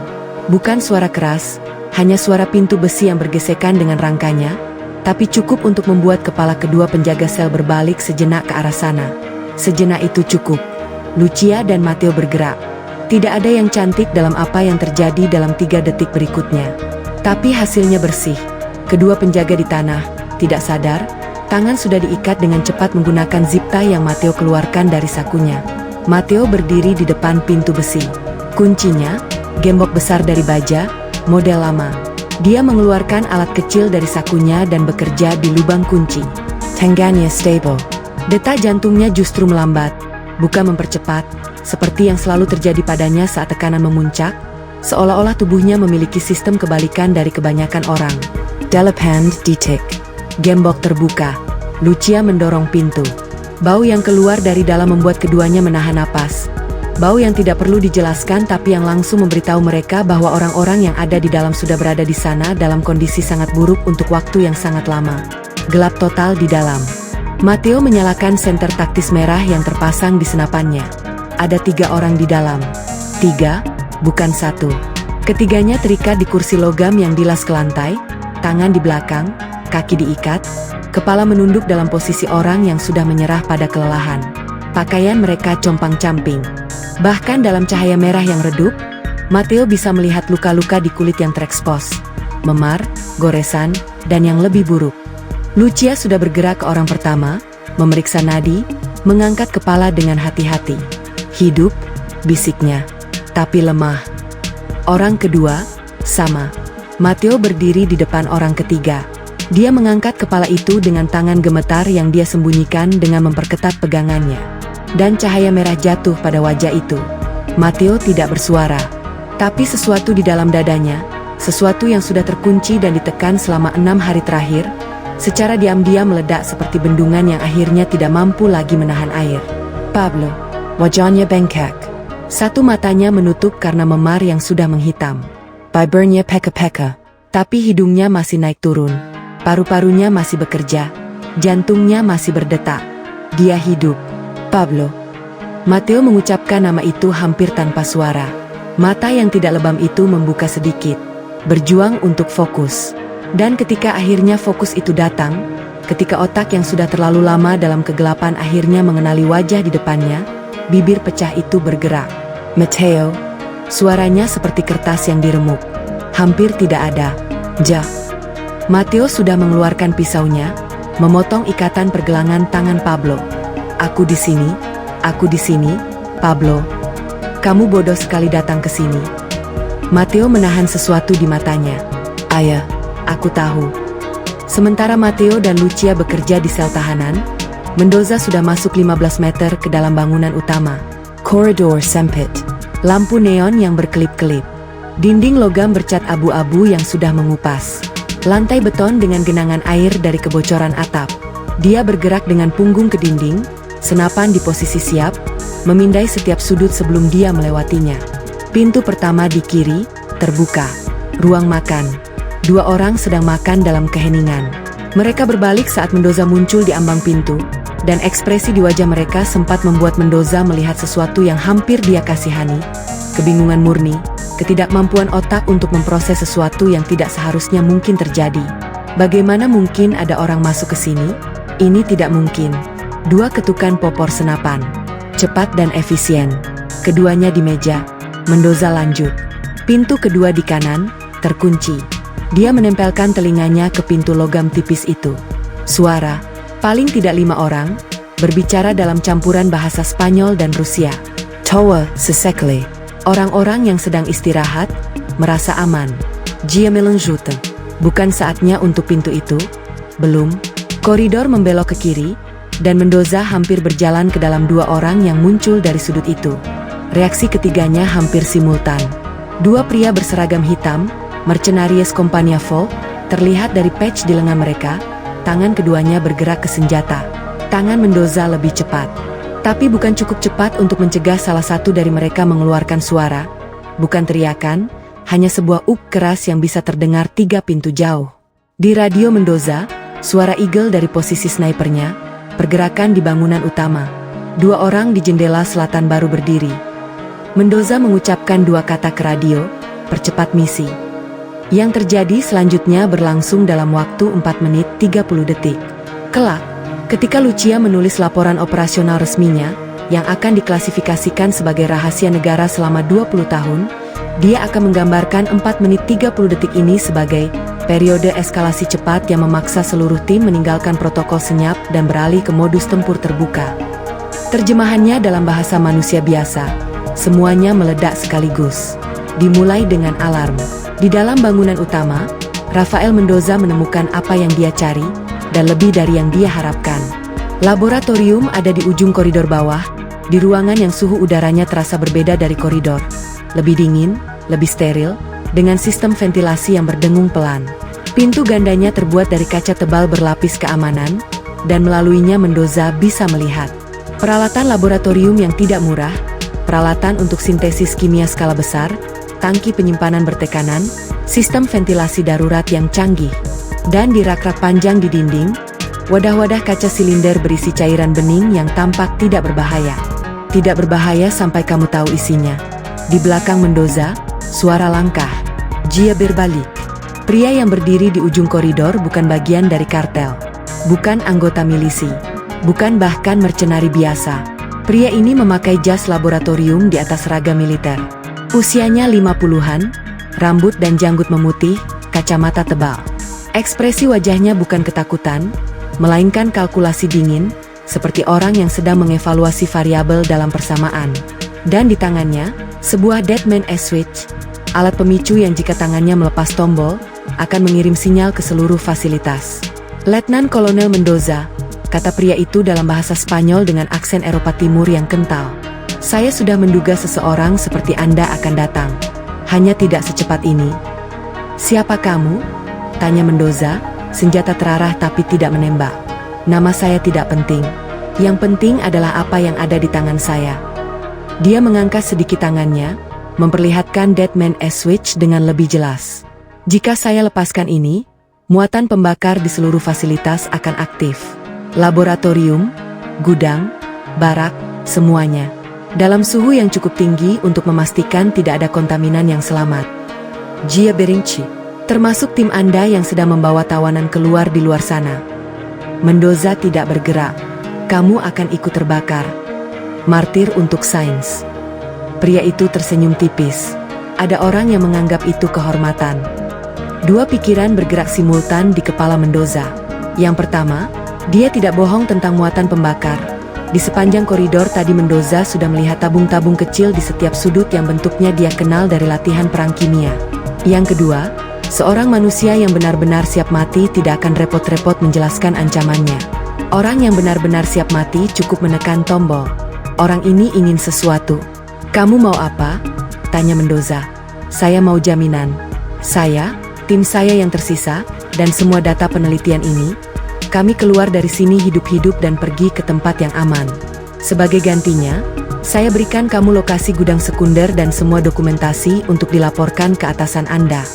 Bukan suara keras, hanya suara pintu besi yang bergesekan dengan rangkanya, tapi cukup untuk membuat kepala kedua penjaga sel berbalik sejenak ke arah sana. Sejenak itu cukup. Lucia dan Matteo bergerak. Tidak ada yang cantik dalam apa yang terjadi dalam 3 detik berikutnya. Tapi hasilnya bersih. Kedua penjaga di tanah, tidak sadar, tangan sudah diikat dengan cepat menggunakan zip tie yang Matteo keluarkan dari sakunya. Matteo berdiri di depan pintu besi. Kuncinya, gembok besar dari baja, model lama. Dia mengeluarkan alat kecil dari sakunya dan bekerja di lubang kunci. Tangannya stable. Detak jantungnya justru melambat, bukan mempercepat, seperti yang selalu terjadi padanya saat tekanan memuncak, seolah-olah tubuhnya memiliki sistem kebalikan dari kebanyakan orang. Delapan detik. Gembok terbuka. Lucia mendorong pintu. Bau yang keluar dari dalam membuat keduanya menahan napas. Bau yang tidak perlu dijelaskan tapi yang langsung memberitahu mereka bahwa orang-orang yang ada di dalam sudah berada di sana dalam kondisi sangat buruk untuk waktu yang sangat lama. Gelap total di dalam. Matteo menyalakan senter taktis merah yang terpasang di senapannya. Ada 3 orang di dalam. 3, bukan 1. Ketiganya terikat di kursi logam yang dilas ke lantai, tangan di belakang, kaki diikat, kepala menunduk dalam posisi orang yang sudah menyerah pada kelelahan. Pakaian mereka compang-camping. Bahkan dalam cahaya merah yang redup, Matteo bisa melihat luka-luka di kulit yang terekspos, memar, goresan, dan yang lebih buruk. Lucia sudah bergerak ke orang pertama, memeriksa nadi, mengangkat kepala dengan hati-hati. Hidup, bisiknya, tapi lemah. Orang kedua, sama. Matteo berdiri di depan orang ketiga. Dia mengangkat kepala itu dengan tangan gemetar yang dia sembunyikan dengan memperketat pegangannya. Dan cahaya merah jatuh pada wajah itu. Matteo tidak bersuara. Tapi sesuatu di dalam dadanya, sesuatu yang sudah terkunci dan ditekan selama 6 hari terakhir, secara diam-diam meledak seperti bendungan yang akhirnya tidak mampu lagi menahan air. Pablo. Wajahnya bengkak. Satu matanya menutup karena memar yang sudah menghitam. Vibernya peka-peka. Tapi hidungnya masih naik turun. Paru-parunya masih bekerja. Jantungnya masih berdetak. Dia hidup. Pablo. Mateo mengucapkan nama itu hampir tanpa suara. Mata yang tidak lebam itu membuka sedikit. Berjuang untuk fokus. Dan ketika akhirnya fokus itu datang, ketika otak yang sudah terlalu lama dalam kegelapan akhirnya mengenali wajah di depannya, bibir pecah itu bergerak. Mateo. Suaranya seperti kertas yang diremuk. Hampir tidak ada. Mateo sudah mengeluarkan pisaunya, memotong ikatan pergelangan tangan Pablo. Aku di sini, Pablo. Kamu bodoh sekali datang ke sini. Mateo menahan sesuatu di matanya. Ayah, aku tahu. Sementara Mateo dan Lucia bekerja di sel tahanan, Mendoza sudah masuk 15 meter ke dalam bangunan utama. Koridor sempit. Lampu neon yang berkelip-kelip. Dinding logam bercat abu-abu yang sudah mengupas. Lantai beton dengan genangan air dari kebocoran atap. Dia bergerak dengan punggung ke dinding, senapan di posisi siap, memindai setiap sudut sebelum dia melewatinya. Pintu pertama di kiri, terbuka. Ruang makan. Dua orang sedang makan dalam keheningan. Mereka berbalik saat Mendoza muncul di ambang pintu, dan ekspresi di wajah mereka sempat membuat Mendoza melihat sesuatu yang hampir dia kasihani. Kebingungan murni, ketidakmampuan otak untuk memproses sesuatu yang tidak seharusnya mungkin terjadi. Bagaimana mungkin ada orang masuk ke sini? Ini tidak mungkin. Dua ketukan popor senapan. Cepat dan efisien. Keduanya di meja. Mendoza lanjut. Pintu kedua di kanan, terkunci. Dia menempelkan telinganya ke pintu logam tipis itu. Suara, paling tidak 5 orang, berbicara dalam campuran bahasa Spanyol dan Rusia. Tawa, sesekali. Orang-orang yang sedang istirahat, merasa aman. Dia melanjutkan. Bukan saatnya untuk pintu itu? Belum. Koridor membelok ke kiri, dan Mendoza hampir berjalan ke dalam dua orang yang muncul dari sudut itu. Reaksi ketiganya hampir simultan. Dua pria berseragam hitam, Mercenarius Compania Folk, terlihat dari patch di lengan mereka, tangan keduanya bergerak ke senjata. Tangan Mendoza lebih cepat. Tapi bukan cukup cepat untuk mencegah salah satu dari mereka mengeluarkan suara. Bukan teriakan, hanya sebuah keras yang bisa terdengar 3 pintu jauh. Di radio Mendoza, suara Eagle dari posisi snipernya, pergerakan di bangunan utama. 2 orang di jendela selatan baru berdiri. Mendoza mengucapkan 2 kata ke radio, percepat misi. Yang terjadi selanjutnya berlangsung dalam waktu 4 menit 30 detik. Kelak, ketika Lucia menulis laporan operasional resminya, yang akan diklasifikasikan sebagai rahasia negara selama 20 tahun, dia akan menggambarkan 4 menit 30 detik ini sebagai periode eskalasi cepat yang memaksa seluruh tim meninggalkan protokol senyap dan beralih ke modus tempur terbuka. Terjemahannya dalam bahasa manusia biasa, semuanya meledak sekaligus. Dimulai dengan alarm. Di dalam bangunan utama, Rafael Mendoza menemukan apa yang dia cari, dan lebih dari yang dia harapkan. Laboratorium ada di ujung koridor bawah, di ruangan yang suhu udaranya terasa berbeda dari koridor. Lebih dingin, lebih steril, dengan sistem ventilasi yang berdengung pelan. Pintu gandanya terbuat dari kaca tebal berlapis keamanan, dan melaluinya Mendoza bisa melihat peralatan laboratorium yang tidak murah, peralatan untuk sintesis kimia skala besar, tangki penyimpanan bertekanan, sistem ventilasi darurat yang canggih, dan di rak-rak panjang di dinding, wadah-wadah kaca silinder berisi cairan bening yang tampak tidak berbahaya. Tidak berbahaya sampai kamu tahu isinya. Di belakang Mendoza, suara langkah. Dia berbalik. Pria yang berdiri di ujung koridor bukan bagian dari kartel. Bukan anggota milisi. Bukan bahkan mercenari biasa. Pria ini memakai jas laboratorium di atas seragam militer. Usianya 50-an, rambut dan janggut memutih, kacamata tebal. Ekspresi wajahnya bukan ketakutan, melainkan kalkulasi dingin, seperti orang yang sedang mengevaluasi variabel dalam persamaan. Dan di tangannya, sebuah Deadman S-Switch, alat pemicu yang jika tangannya melepas tombol, akan mengirim sinyal ke seluruh fasilitas. Letnan Kolonel Mendoza, kata pria itu dalam bahasa Spanyol dengan aksen Eropa Timur yang kental. Saya sudah menduga seseorang seperti Anda akan datang. Hanya tidak secepat ini. Siapa kamu? Tanya Mendoza, senjata terarah tapi tidak menembak. Nama saya tidak penting. Yang penting adalah apa yang ada di tangan saya. Dia mengangkat sedikit tangannya, memperlihatkan Deadman S-Switch dengan lebih jelas. Jika saya lepaskan ini, muatan pembakar di seluruh fasilitas akan aktif. Laboratorium, gudang, barak, semuanya. Dalam suhu yang cukup tinggi untuk memastikan tidak ada kontaminan yang selamat. Gia Berinci, termasuk tim Anda yang sedang membawa tawanan keluar di luar sana. Mendoza tidak bergerak. Kamu akan ikut terbakar. Martir untuk sains. Pria itu tersenyum tipis. Ada orang yang menganggap itu kehormatan. Dua pikiran bergerak simultan di kepala Mendoza. Yang pertama, dia tidak bohong tentang muatan pembakar. Di sepanjang koridor tadi Mendoza sudah melihat tabung-tabung kecil di setiap sudut yang bentuknya dia kenal dari latihan perang kimia. Yang kedua, seorang manusia yang benar-benar siap mati tidak akan repot-repot menjelaskan ancamannya. Orang yang benar-benar siap mati cukup menekan tombol. Orang ini ingin sesuatu. Kamu mau apa? Tanya Mendoza. Saya mau jaminan. Saya, tim saya yang tersisa, dan semua data penelitian ini, kami keluar dari sini hidup-hidup dan pergi ke tempat yang aman. Sebagai gantinya, saya berikan kamu lokasi gudang sekunder dan semua dokumentasi untuk dilaporkan ke atasan Anda.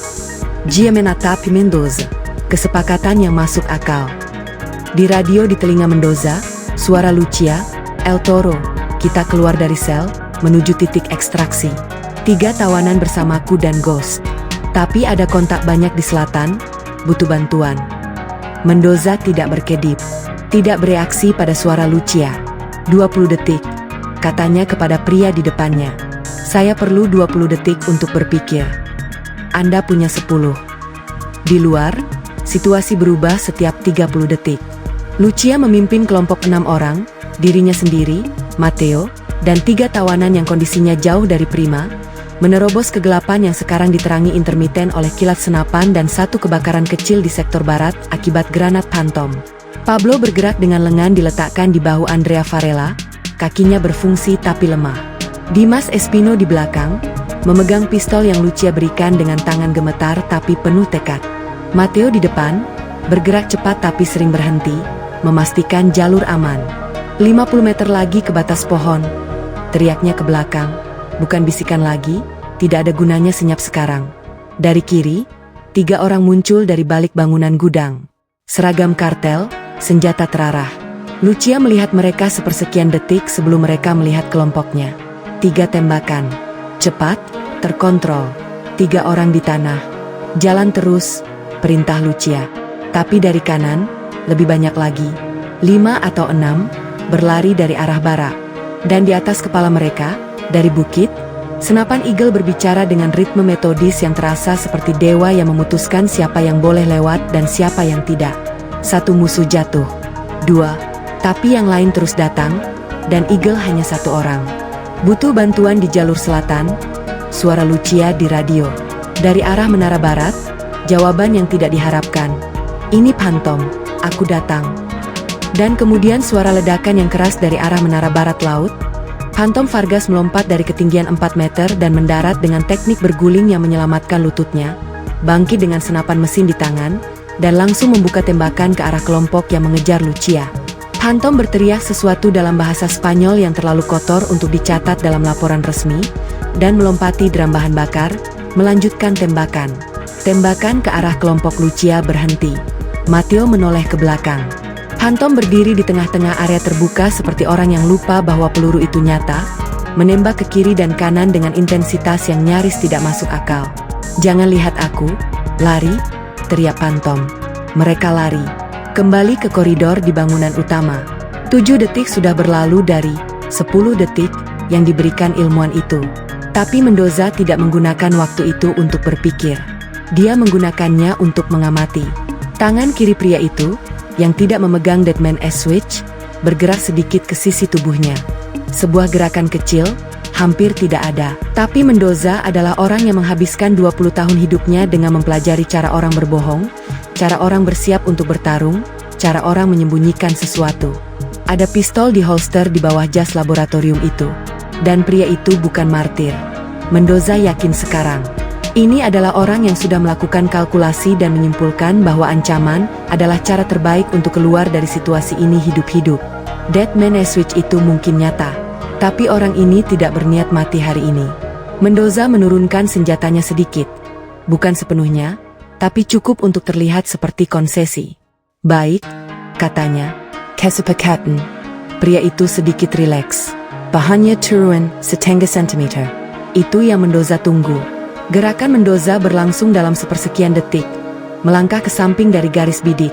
Gia menatap Mendoza. Kesepakatan yang masuk akal. Di radio di telinga Mendoza, suara Lucia, El Toro, kita keluar dari sel, menuju titik ekstraksi. 3 tawanan bersamaku dan Ghost. Tapi ada kontak banyak di selatan, butuh bantuan. Mendoza tidak berkedip, tidak bereaksi pada suara Lucia. 20 detik, katanya kepada pria di depannya. Saya perlu 20 detik untuk berpikir. Anda punya 10. Di luar, situasi berubah setiap 30 detik. Lucia memimpin kelompok 6 orang, dirinya sendiri, Matteo, dan 3 tawanan yang kondisinya jauh dari prima, menerobos kegelapan yang sekarang diterangi intermiten oleh kilat senapan dan 1 kebakaran kecil di sektor barat akibat granat Phantom. Pablo bergerak dengan lengan diletakkan di bahu Andrea Varela, kakinya berfungsi tapi lemah. Dimas Espino di belakang, memegang pistol yang Lucia berikan dengan tangan gemetar tapi penuh tekad. Matteo di depan, bergerak cepat tapi sering berhenti, memastikan jalur aman. 50 meter lagi ke batas pohon. Teriaknya ke belakang, bukan bisikan lagi, tidak ada gunanya senyap sekarang. Dari kiri, 3 orang muncul dari balik bangunan gudang. Seragam kartel, senjata terarah. Lucia melihat mereka sepersekian detik sebelum mereka melihat kelompoknya. 3 tembakan. Cepat, terkontrol. 3 orang di tanah. Jalan terus, perintah Lucia. Tapi dari kanan, lebih banyak lagi. 5 atau 6, berlari dari arah barat. Dan di atas kepala mereka, dari bukit, senapan Eagle berbicara dengan ritme metodis yang terasa seperti dewa yang memutuskan siapa yang boleh lewat dan siapa yang tidak. 1 musuh jatuh. 2, tapi yang lain terus datang, dan Eagle hanya 1 orang. Butuh bantuan di jalur selatan, suara Lucia di radio. Dari arah menara barat, jawaban yang tidak diharapkan. Ini Phantom, aku datang. Dan kemudian suara ledakan yang keras dari arah menara barat laut. Phantom Vargas melompat dari ketinggian 4 meter dan mendarat dengan teknik berguling yang menyelamatkan lututnya, bangkit dengan senapan mesin di tangan, dan langsung membuka tembakan ke arah kelompok yang mengejar Lucia. Phantom berteriak sesuatu dalam bahasa Spanyol yang terlalu kotor untuk dicatat dalam laporan resmi, dan melompati drum bahan bakar, melanjutkan tembakan. Tembakan ke arah kelompok Lucia berhenti. Matteo menoleh ke belakang. Phantom berdiri di tengah-tengah area terbuka seperti orang yang lupa bahwa peluru itu nyata, menembak ke kiri dan kanan dengan intensitas yang nyaris tidak masuk akal. Jangan lihat aku, lari, teriak Phantom. Mereka lari. Kembali ke koridor di bangunan utama. 7 detik sudah berlalu dari 10 detik yang diberikan ilmuwan itu. Tapi Mendoza tidak menggunakan waktu itu untuk berpikir. Dia menggunakannya untuk mengamati. Tangan kiri pria itu, yang tidak memegang Deadman S-Switch, bergerak sedikit ke sisi tubuhnya. Sebuah gerakan kecil, hampir tidak ada. Tapi Mendoza adalah orang yang menghabiskan 20 tahun hidupnya dengan mempelajari cara orang berbohong, cara orang bersiap untuk bertarung, cara orang menyembunyikan sesuatu. Ada pistol di holster di bawah jas laboratorium itu. Dan pria itu bukan martir. Mendoza yakin sekarang. Ini adalah orang yang sudah melakukan kalkulasi dan menyimpulkan bahwa ancaman adalah cara terbaik untuk keluar dari situasi ini hidup-hidup. Deadman S-Switch itu mungkin nyata, Tapi orang ini tidak berniat mati hari ini. Mendoza menurunkan senjatanya sedikit. Bukan sepenuhnya, tapi cukup untuk terlihat seperti konsesi. Baik, katanya. Kesepakatan. Pria itu sedikit rileks. Bahannya turun setengah sentimeter. Itu yang Mendoza tunggu. Gerakan Mendoza berlangsung dalam sepersekian detik. Melangkah ke samping dari garis bidik.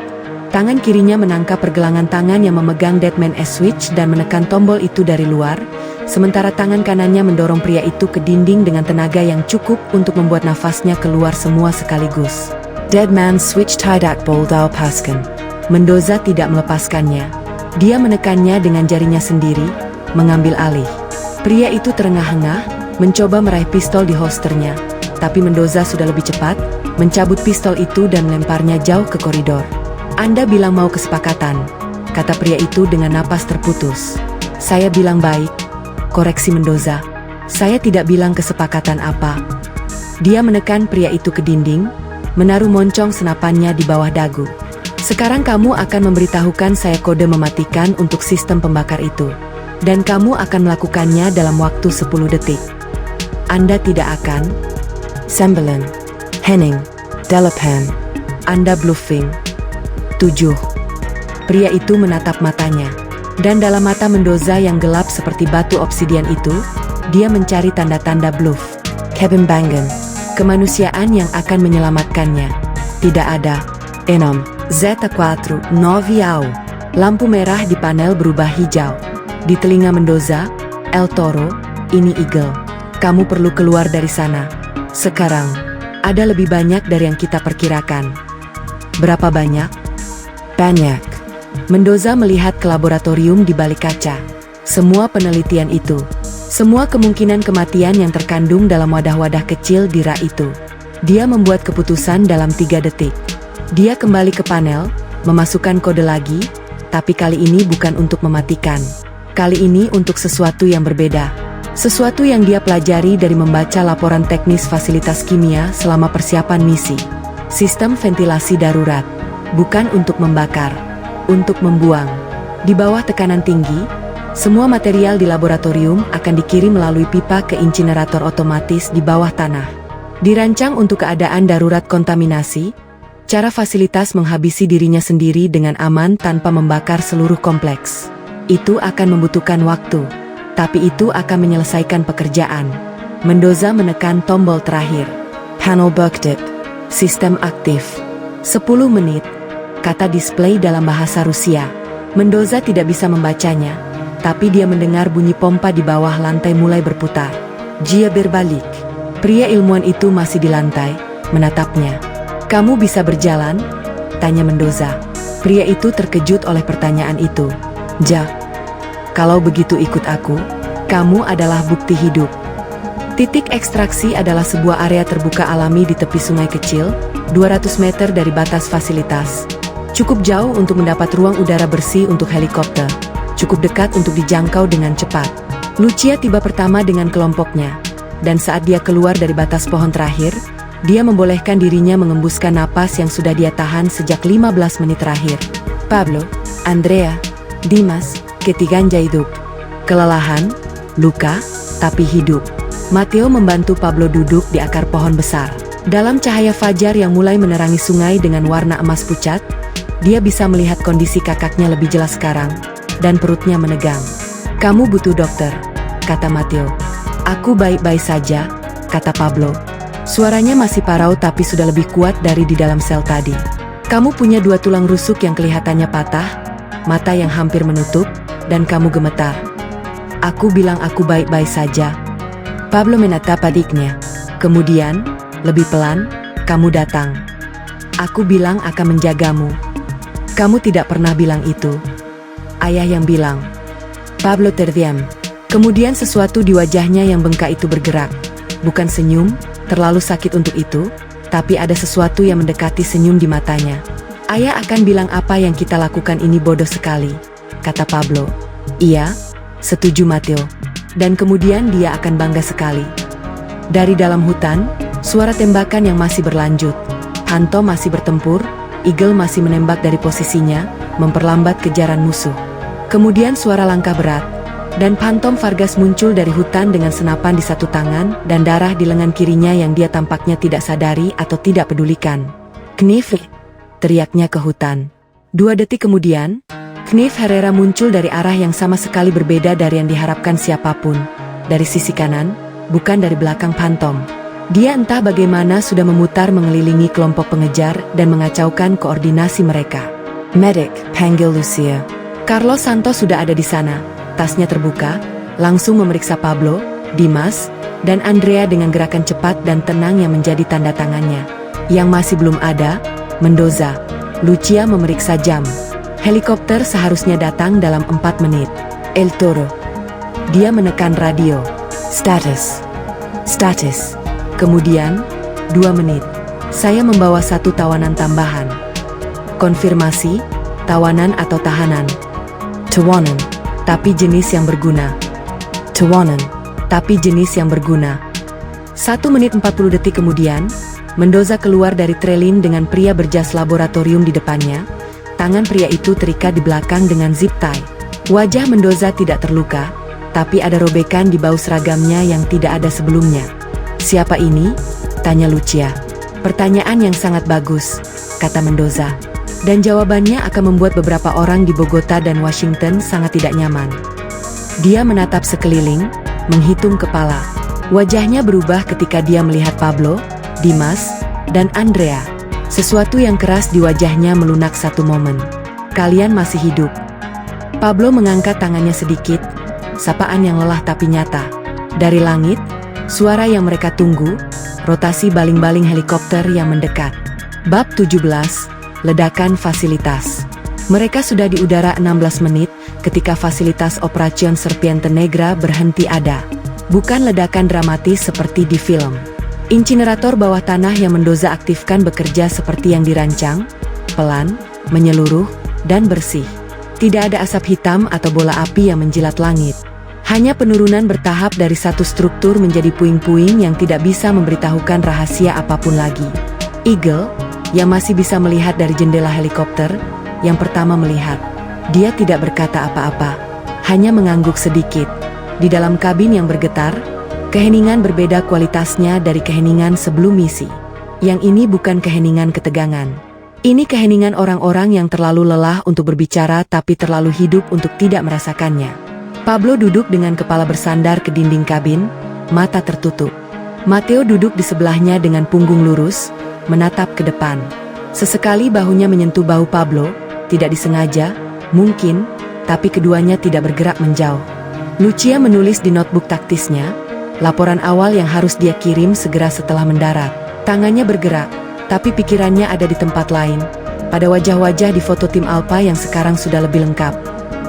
Tangan kirinya menangkap pergelangan tangan yang memegang Deadman S-Switch dan menekan tombol itu dari luar, sementara tangan kanannya mendorong pria itu ke dinding dengan tenaga yang cukup untuk membuat nafasnya keluar semua sekaligus. Deadman Switch tidak boldau paskan. Mendoza tidak melepaskannya. Dia menekannya dengan jarinya sendiri, mengambil alih. Pria itu terengah-engah, mencoba meraih pistol di holsternya, tapi Mendoza sudah lebih cepat, mencabut pistol itu dan melemparnya jauh ke koridor. Anda bilang mau kesepakatan, kata pria itu dengan napas terputus. Saya bilang baik, koreksi Mendoza. Saya tidak bilang kesepakatan apa. Dia menekan pria itu ke dinding, menaruh moncong senapannya di bawah dagu. Sekarang kamu akan memberitahukan saya kode mematikan untuk sistem pembakar itu. Dan kamu akan melakukannya dalam waktu 10 detik. Anda tidak akan? Sembelen. Henning. Delapan. Anda bluffing. 7. Pria itu menatap matanya. Dan dalam mata Mendoza yang gelap seperti batu obsidian itu, dia mencari tanda-tanda bluff. Kevin Bangen. Kemanusiaan yang akan menyelamatkannya. Tidak ada. Enom. Z4 Noviau. Lampu merah di panel berubah hijau. Di telinga Mendoza, El Toro, ini Eagle. Kamu perlu keluar dari sana. Sekarang, ada lebih banyak dari yang kita perkirakan. Berapa banyak? Banyak. Mendoza melihat ke laboratorium di balik kaca. Semua penelitian itu. Semua kemungkinan kematian yang terkandung dalam wadah-wadah kecil di rak itu. Dia membuat keputusan dalam 3 detik. Dia kembali ke panel, memasukkan kode lagi, tapi kali ini bukan untuk mematikan. Kali ini untuk sesuatu yang berbeda. Sesuatu yang dia pelajari dari membaca laporan teknis fasilitas kimia selama persiapan misi. Sistem ventilasi darurat. Bukan untuk membakar. Untuk membuang. Di bawah tekanan tinggi, semua material di laboratorium akan dikirim melalui pipa ke insinerator otomatis di bawah tanah. Dirancang untuk keadaan darurat kontaminasi, cara fasilitas menghabisi dirinya sendiri dengan aman tanpa membakar seluruh kompleks. Itu akan membutuhkan waktu, tapi itu akan menyelesaikan pekerjaan. Mendoza menekan tombol terakhir. Panel booked. Sistem aktif. 10 menit, kata display dalam bahasa Rusia. Mendoza tidak bisa membacanya, tapi dia mendengar bunyi pompa di bawah lantai mulai berputar. Dia berbalik. Pria ilmuwan itu masih di lantai, menatapnya. Kamu bisa berjalan? Tanya Mendoza. Pria itu terkejut oleh pertanyaan itu. Ja. Kalau begitu ikut aku, kamu adalah bukti hidup. Titik ekstraksi adalah sebuah area terbuka alami di tepi sungai kecil, 200 meter dari batas fasilitas. Cukup jauh untuk mendapat ruang udara bersih untuk helikopter. Cukup dekat untuk dijangkau dengan cepat. Lucia tiba pertama dengan kelompoknya. Dan saat dia keluar dari batas pohon terakhir, dia membolehkan dirinya mengembuskan napas yang sudah dia tahan sejak 15 menit terakhir. Pablo, Andrea, Dimas, ketiganya hidup. Kelelahan, luka, tapi hidup. Matteo membantu Pablo duduk di akar pohon besar. Dalam cahaya fajar yang mulai menerangi sungai dengan warna emas pucat, dia bisa melihat kondisi kakaknya lebih jelas sekarang, dan perutnya menegang. Kamu butuh dokter, kata Matteo. Aku baik-baik saja, kata Pablo. Suaranya masih parau tapi sudah lebih kuat dari di dalam sel tadi. Kamu punya 2 tulang rusuk yang kelihatannya patah, mata yang hampir menutup, dan kamu gemetar. Aku bilang aku baik-baik saja. Pablo menatap adiknya. Kemudian, lebih pelan, kamu datang. Aku bilang akan menjagamu. Kamu tidak pernah bilang itu. Ayah yang bilang. Pablo terdiam. Kemudian sesuatu di wajahnya yang bengkak itu bergerak. Bukan senyum, terlalu sakit untuk itu, tapi ada sesuatu yang mendekati senyum di matanya. Ayah akan bilang apa yang kita lakukan ini bodoh sekali, kata Pablo. Iya, setuju Matteo. Dan kemudian dia akan bangga sekali. Dari dalam hutan, suara tembakan yang masih berlanjut. Hanto masih bertempur, Eagle masih menembak dari posisinya, memperlambat kejaran musuh. Kemudian suara langkah berat. Dan Phantom Vargas muncul dari hutan dengan senapan di satu tangan dan darah di lengan kirinya yang dia tampaknya tidak sadari atau tidak pedulikan. "Knif!" teriaknya ke hutan. 2 detik kemudian, Knif Herrera muncul dari arah yang sama sekali berbeda dari yang diharapkan siapapun. Dari sisi kanan, bukan dari belakang Phantom. Dia entah bagaimana sudah memutar mengelilingi kelompok pengejar dan mengacaukan koordinasi mereka. "Medic, panggil Lucia." Carlos Santos sudah ada di sana. Tasnya terbuka, langsung memeriksa Pablo, Dimas, dan Andrea dengan gerakan cepat dan tenang yang menjadi tanda tangannya. Yang masih belum ada, Mendoza. Lucia memeriksa jam. Helikopter seharusnya datang dalam 4 menit. El Toro. Dia menekan radio. Status. Kemudian, 2 menit. Saya membawa 1 tawanan tambahan. Konfirmasi, tawanan atau tahanan. Tawanan, tapi jenis yang berguna. Tawanan, tapi jenis yang berguna. 1 menit 40 detik kemudian, Mendoza keluar dari trelin dengan pria berjas laboratorium di depannya. Tangan pria itu terikat di belakang dengan zip tie. Wajah Mendoza tidak terluka, tapi ada robekan di bau seragamnya yang tidak ada sebelumnya. "Siapa ini?" tanya Lucia. "Pertanyaan yang sangat bagus," kata Mendoza. Dan jawabannya akan membuat beberapa orang di Bogota dan Washington sangat tidak nyaman. Dia menatap sekeliling, menghitung kepala. Wajahnya berubah ketika dia melihat Pablo, Dimas, dan Andrea. Sesuatu yang keras di wajahnya melunak satu momen. "Kalian masih hidup." Pablo mengangkat tangannya sedikit, sapaan yang lelah tapi nyata. Dari langit, suara yang mereka tunggu, rotasi baling-baling helikopter yang mendekat. Bab 17, Ledakan Fasilitas. Mereka sudah di udara 16 menit ketika fasilitas Operacion Serpiente Negra berhenti ada. Bukan ledakan dramatis seperti di film. Insinerator bawah tanah yang Mendoza aktifkan bekerja seperti yang dirancang, pelan, menyeluruh, dan bersih. Tidak ada asap hitam atau bola api yang menjilat langit. Hanya penurunan bertahap dari satu struktur menjadi puing-puing yang tidak bisa memberitahukan rahasia apapun lagi. Eagle, yang masih bisa melihat dari jendela helikopter, yang pertama melihat. Dia tidak berkata apa-apa, hanya mengangguk sedikit. Di dalam kabin yang bergetar, keheningan berbeda kualitasnya dari keheningan sebelum misi. Yang ini bukan keheningan ketegangan. Ini keheningan orang-orang yang terlalu lelah untuk berbicara tapi terlalu hidup untuk tidak merasakannya. Pablo duduk dengan kepala bersandar ke dinding kabin, mata tertutup. Mateo duduk di sebelahnya dengan punggung lurus, menatap ke depan. Sesekali bahunya menyentuh bahu Pablo, tidak disengaja, mungkin, tapi keduanya tidak bergerak menjauh. Lucia menulis di notebook taktisnya, laporan awal yang harus dia kirim segera setelah mendarat. Tangannya bergerak, tapi pikirannya ada di tempat lain, pada wajah-wajah di foto tim Alpha yang sekarang sudah lebih lengkap.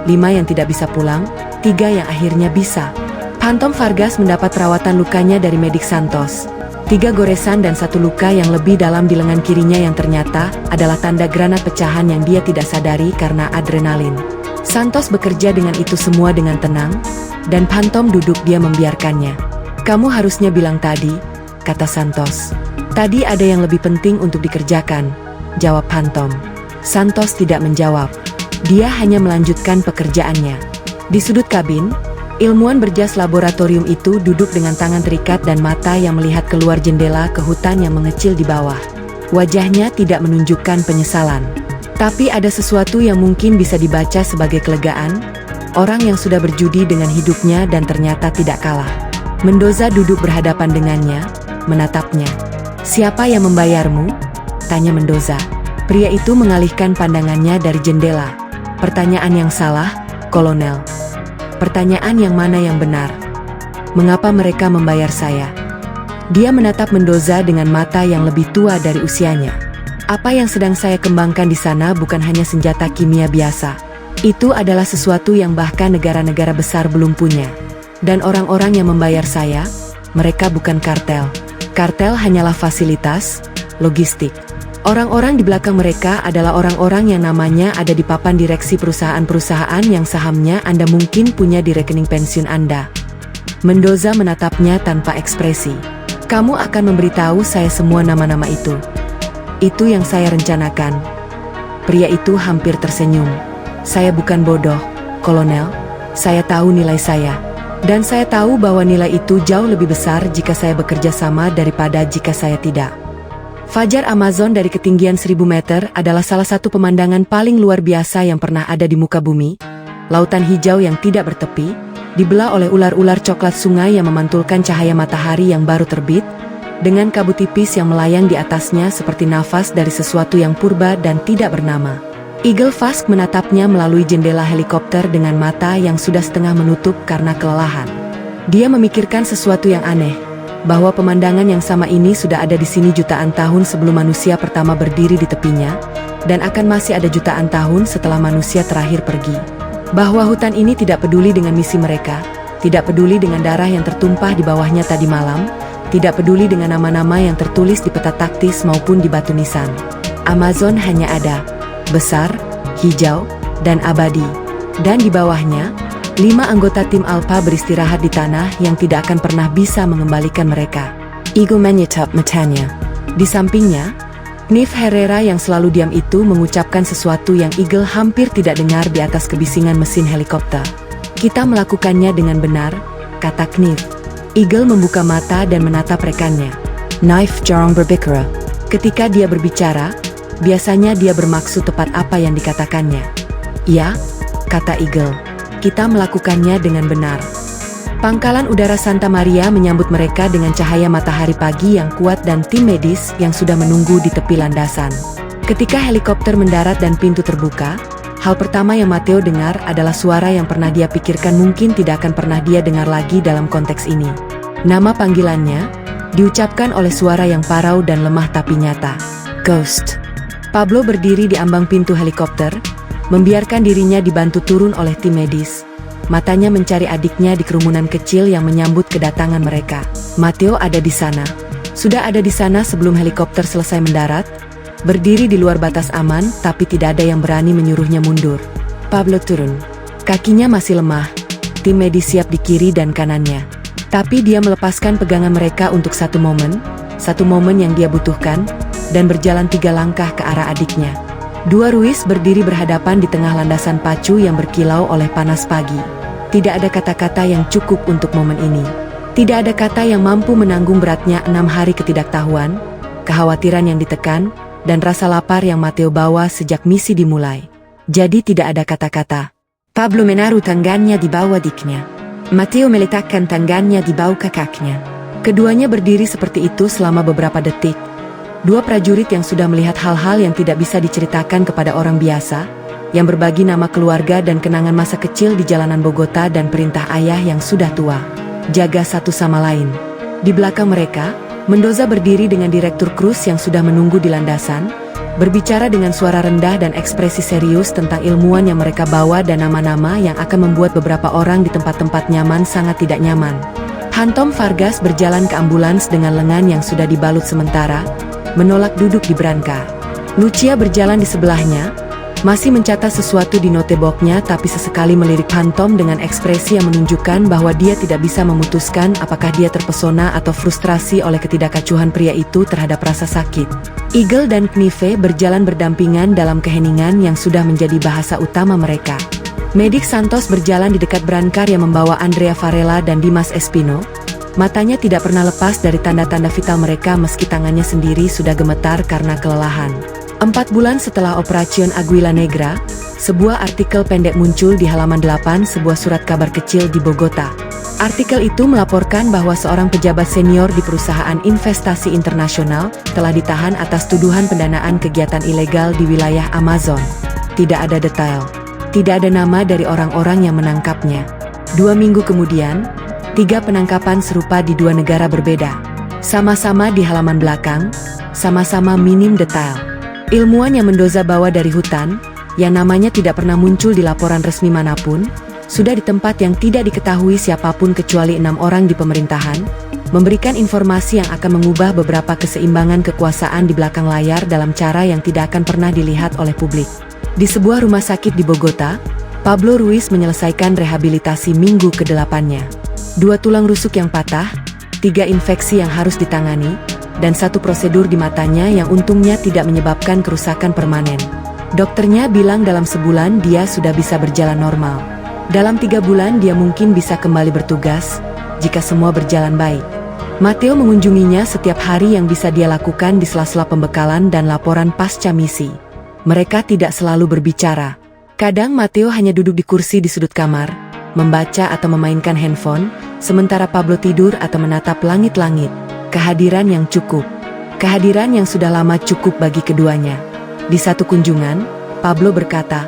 5 yang tidak bisa pulang, 3 yang akhirnya bisa. Phantom Vargas mendapat perawatan lukanya dari medik Santos. 3 goresan dan 1 luka yang lebih dalam di lengan kirinya yang ternyata adalah tanda granat pecahan yang dia tidak sadari karena adrenalin. Santos bekerja dengan itu semua dengan tenang, dan Phantom duduk dia membiarkannya. "Kamu harusnya bilang tadi," kata Santos. "Tadi ada yang lebih penting untuk dikerjakan," jawab Phantom. Santos tidak menjawab. Dia hanya melanjutkan pekerjaannya. Di sudut kabin, ilmuwan berjas laboratorium itu duduk dengan tangan terikat dan mata yang melihat keluar jendela ke hutan yang mengecil di bawah. Wajahnya tidak menunjukkan penyesalan. Tapi ada sesuatu yang mungkin bisa dibaca sebagai kelegaan, orang yang sudah berjudi dengan hidupnya dan ternyata tidak kalah. Mendoza duduk berhadapan dengannya, menatapnya. "Siapa yang membayarmu?" tanya Mendoza. Pria itu mengalihkan pandangannya dari jendela. "Pertanyaan yang salah, Kolonel." "Pertanyaan yang mana yang benar? Mengapa mereka membayar saya?" Dia menatap Mendoza dengan mata yang lebih tua dari usianya. "Apa yang sedang saya kembangkan di sana bukan hanya senjata kimia biasa. Itu adalah sesuatu yang bahkan negara-negara besar belum punya. Dan orang-orang yang membayar saya, mereka bukan kartel. Kartel hanyalah fasilitas, logistik. Orang-orang di belakang mereka adalah orang-orang yang namanya ada di papan direksi perusahaan-perusahaan yang sahamnya Anda mungkin punya di rekening pensiun Anda." Mendoza menatapnya tanpa ekspresi. "Kamu akan memberitahu saya semua nama-nama itu." "Itu yang saya rencanakan." Pria itu hampir tersenyum. "Saya bukan bodoh, Kolonel. Saya tahu nilai saya. Dan saya tahu bahwa nilai itu jauh lebih besar jika saya bekerja sama daripada jika saya tidak. Fajar Amazon dari ketinggian 1000 meter adalah salah satu pemandangan paling luar biasa yang pernah ada di muka bumi. Lautan hijau yang tidak bertepi, dibelah oleh ular-ular coklat sungai yang memantulkan cahaya matahari yang baru terbit, dengan kabut tipis yang melayang di atasnya seperti nafas dari sesuatu yang purba dan tidak bernama. Eagle Fask menatapnya melalui jendela helikopter dengan mata yang sudah setengah menutup karena kelelahan. Dia memikirkan sesuatu yang aneh, bahwa pemandangan yang sama ini sudah ada di sini jutaan tahun sebelum manusia pertama berdiri di tepinya, dan akan masih ada jutaan tahun setelah manusia terakhir pergi. Bahwa hutan ini tidak peduli dengan misi mereka, tidak peduli dengan darah yang tertumpah di bawahnya tadi malam, tidak peduli dengan nama-nama yang tertulis di peta taktis maupun di batu nisan. Amazon hanya ada, besar, hijau, dan abadi. Dan di bawahnya, 5 anggota tim Alpha beristirahat di tanah yang tidak akan pernah bisa mengembalikan mereka. Eagle menyetap matanya. Di sampingnya, Nif Herrera yang selalu diam itu mengucapkan sesuatu yang Eagle hampir tidak dengar di atas kebisingan mesin helikopter. Kita melakukannya dengan benar, kata Knif. Eagle membuka mata dan menatap rekannya. Nif jarang berbicara. Ketika dia berbicara, biasanya dia bermaksud tepat apa yang dikatakannya. Ya, kata Eagle. Kita melakukannya dengan benar. Pangkalan udara Santa Maria menyambut mereka dengan cahaya matahari pagi yang kuat dan tim medis yang sudah menunggu di tepi landasan. Ketika helikopter mendarat dan pintu terbuka, hal pertama yang Matteo dengar adalah suara yang pernah dia pikirkan mungkin tidak akan pernah dia dengar lagi dalam konteks ini. Nama panggilannya diucapkan oleh suara yang parau dan lemah tapi nyata. Ghost. Pablo berdiri di ambang pintu helikopter, membiarkan dirinya dibantu turun oleh tim medis. Matanya mencari adiknya di kerumunan kecil yang menyambut kedatangan mereka. Matteo ada di sana. Sudah ada di sana sebelum helikopter selesai mendarat, berdiri di luar batas aman, tapi tidak ada yang berani menyuruhnya mundur. Pablo turun. Kakinya masih lemah. Tim medis siap di kiri dan kanannya. Tapi dia melepaskan pegangan mereka untuk satu momen yang dia butuhkan, dan berjalan 3 langkah ke arah adiknya. 2 Ruis berdiri berhadapan di tengah landasan pacu yang berkilau oleh panas pagi. Tidak ada kata-kata yang cukup untuk momen ini. Tidak ada kata yang mampu menanggung beratnya 6 hari ketidaktahuan, kekhawatiran yang ditekan, dan rasa lapar yang Matteo bawa sejak misi dimulai. Jadi tidak ada kata-kata. Pablo menaruh tangannya di bawah adiknya. Matteo meletakkan tangannya di bawah kakaknya. Keduanya berdiri seperti itu selama beberapa detik. 2 prajurit yang sudah melihat hal-hal yang tidak bisa diceritakan kepada orang biasa, yang berbagi nama keluarga dan kenangan masa kecil di jalanan Bogota dan perintah ayah yang sudah tua. Jaga satu sama lain. Di belakang mereka, Mendoza berdiri dengan Direktur Cruz yang sudah menunggu di landasan, berbicara dengan suara rendah dan ekspresi serius tentang ilmuwan yang mereka bawa dan nama-nama yang akan membuat beberapa orang di tempat-tempat nyaman sangat tidak nyaman. Hantom Vargas berjalan ke ambulans dengan lengan yang sudah dibalut sementara, menolak duduk di branka. Lucia berjalan di sebelahnya, masih mencatat sesuatu di notebooknya tapi sesekali melirik Hantom dengan ekspresi yang menunjukkan bahwa dia tidak bisa memutuskan apakah dia terpesona atau frustrasi oleh ketidakacuhan pria itu terhadap rasa sakit. Eagle dan Knife berjalan berdampingan dalam keheningan yang sudah menjadi bahasa utama mereka. Medik Santos berjalan di dekat brankar yang membawa Andrea Varela dan Dimas Espino. Matanya tidak pernah lepas dari tanda-tanda vital mereka meski tangannya sendiri sudah gemetar karena kelelahan. 4 bulan setelah Operacion Aguila Negra, sebuah artikel pendek muncul di halaman 8 sebuah surat kabar kecil di Bogota. Artikel itu melaporkan bahwa seorang pejabat senior di perusahaan investasi internasional telah ditahan atas tuduhan pendanaan kegiatan ilegal di wilayah Amazon. Tidak ada detail. Tidak ada nama dari orang-orang yang menangkapnya. 2 minggu kemudian, 3 penangkapan serupa di 2 negara berbeda. Sama-sama di halaman belakang, sama-sama minim detail. Ilmuwan yang Mendoza bawa dari hutan, yang namanya tidak pernah muncul di laporan resmi manapun, sudah di tempat yang tidak diketahui siapapun kecuali 6 orang di pemerintahan, memberikan informasi yang akan mengubah beberapa keseimbangan kekuasaan di belakang layar dalam cara yang tidak akan pernah dilihat oleh publik. Di sebuah rumah sakit di Bogota, Pablo Ruiz menyelesaikan rehabilitasi minggu ke-8-nya. 2 tulang rusuk yang patah, 3 infeksi yang harus ditangani, dan 1 prosedur di matanya yang untungnya tidak menyebabkan kerusakan permanen. Dokternya bilang dalam sebulan dia sudah bisa berjalan normal. Dalam 3 bulan dia mungkin bisa kembali bertugas, jika semua berjalan baik. Matteo mengunjunginya setiap hari yang bisa dia lakukan di sela-sela pembekalan dan laporan pasca misi. Mereka tidak selalu berbicara. Kadang Matteo hanya duduk di kursi di sudut kamar, membaca atau memainkan handphone, sementara Pablo tidur atau menatap langit-langit. Kehadiran yang cukup. Kehadiran yang sudah lama cukup bagi keduanya. Di satu kunjungan, Pablo berkata,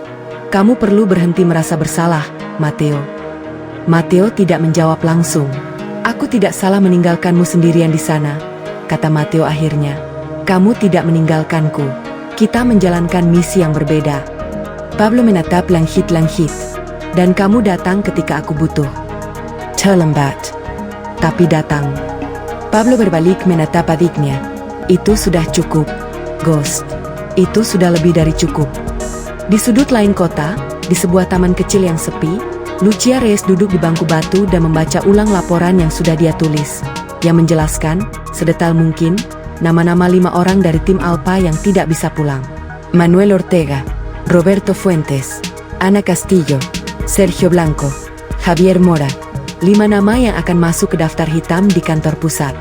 "Kamu perlu berhenti merasa bersalah, Matteo." Matteo tidak menjawab langsung. "Aku tidak salah meninggalkanmu sendirian di sana," kata Matteo akhirnya. "Kamu tidak meninggalkanku. Kita menjalankan misi yang berbeda." Pablo menatap langit-langit. "Dan kamu datang ketika aku butuh." Terlambat. Tapi datang. Pablo berbalik menatap adiknya. "Itu sudah cukup, Ghost. Itu sudah lebih dari cukup." Di sudut lain kota, di sebuah taman kecil yang sepi, Lucia Reyes duduk di bangku batu dan membaca ulang laporan yang sudah dia tulis, yang menjelaskan, sedetail mungkin, nama-nama 5 orang dari tim Alpha yang tidak bisa pulang. Manuel Ortega, Roberto Fuentes, Ana Castillo, Sergio Blanco, Javier Mora. 5 nama yang akan masuk ke daftar hitam di kantor pusat.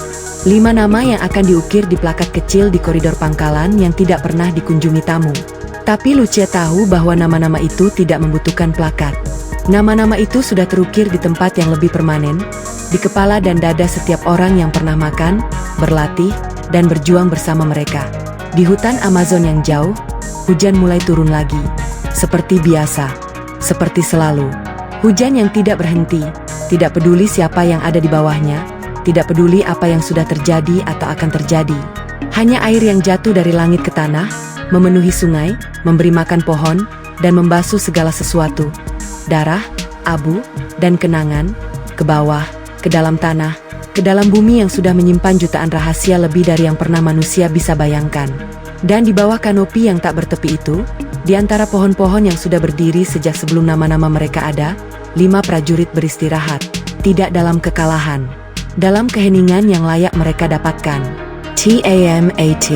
5 nama yang akan diukir di plakat kecil di koridor pangkalan yang tidak pernah dikunjungi tamu. Tapi Lucia tahu bahwa nama-nama itu tidak membutuhkan plakat. Nama-nama itu sudah terukir di tempat yang lebih permanen, di kepala dan dada setiap orang yang pernah makan, berlatih, dan berjuang bersama mereka. Di hutan Amazon yang jauh, hujan mulai turun lagi. Seperti biasa, seperti selalu. Hujan yang tidak berhenti, tidak peduli siapa yang ada di bawahnya, tidak peduli apa yang sudah terjadi atau akan terjadi. Hanya air yang jatuh dari langit ke tanah, memenuhi sungai, memberi makan pohon, dan membasuh segala sesuatu. Darah, abu, dan kenangan, ke bawah, ke dalam tanah, ke dalam bumi yang sudah menyimpan jutaan rahasia lebih dari yang pernah manusia bisa bayangkan. Dan di bawah kanopi yang tak bertepi itu, di antara pohon-pohon yang sudah berdiri sejak sebelum nama-nama mereka ada, 5 prajurit beristirahat, tidak dalam kekalahan, dalam keheningan yang layak mereka dapatkan. TAMAT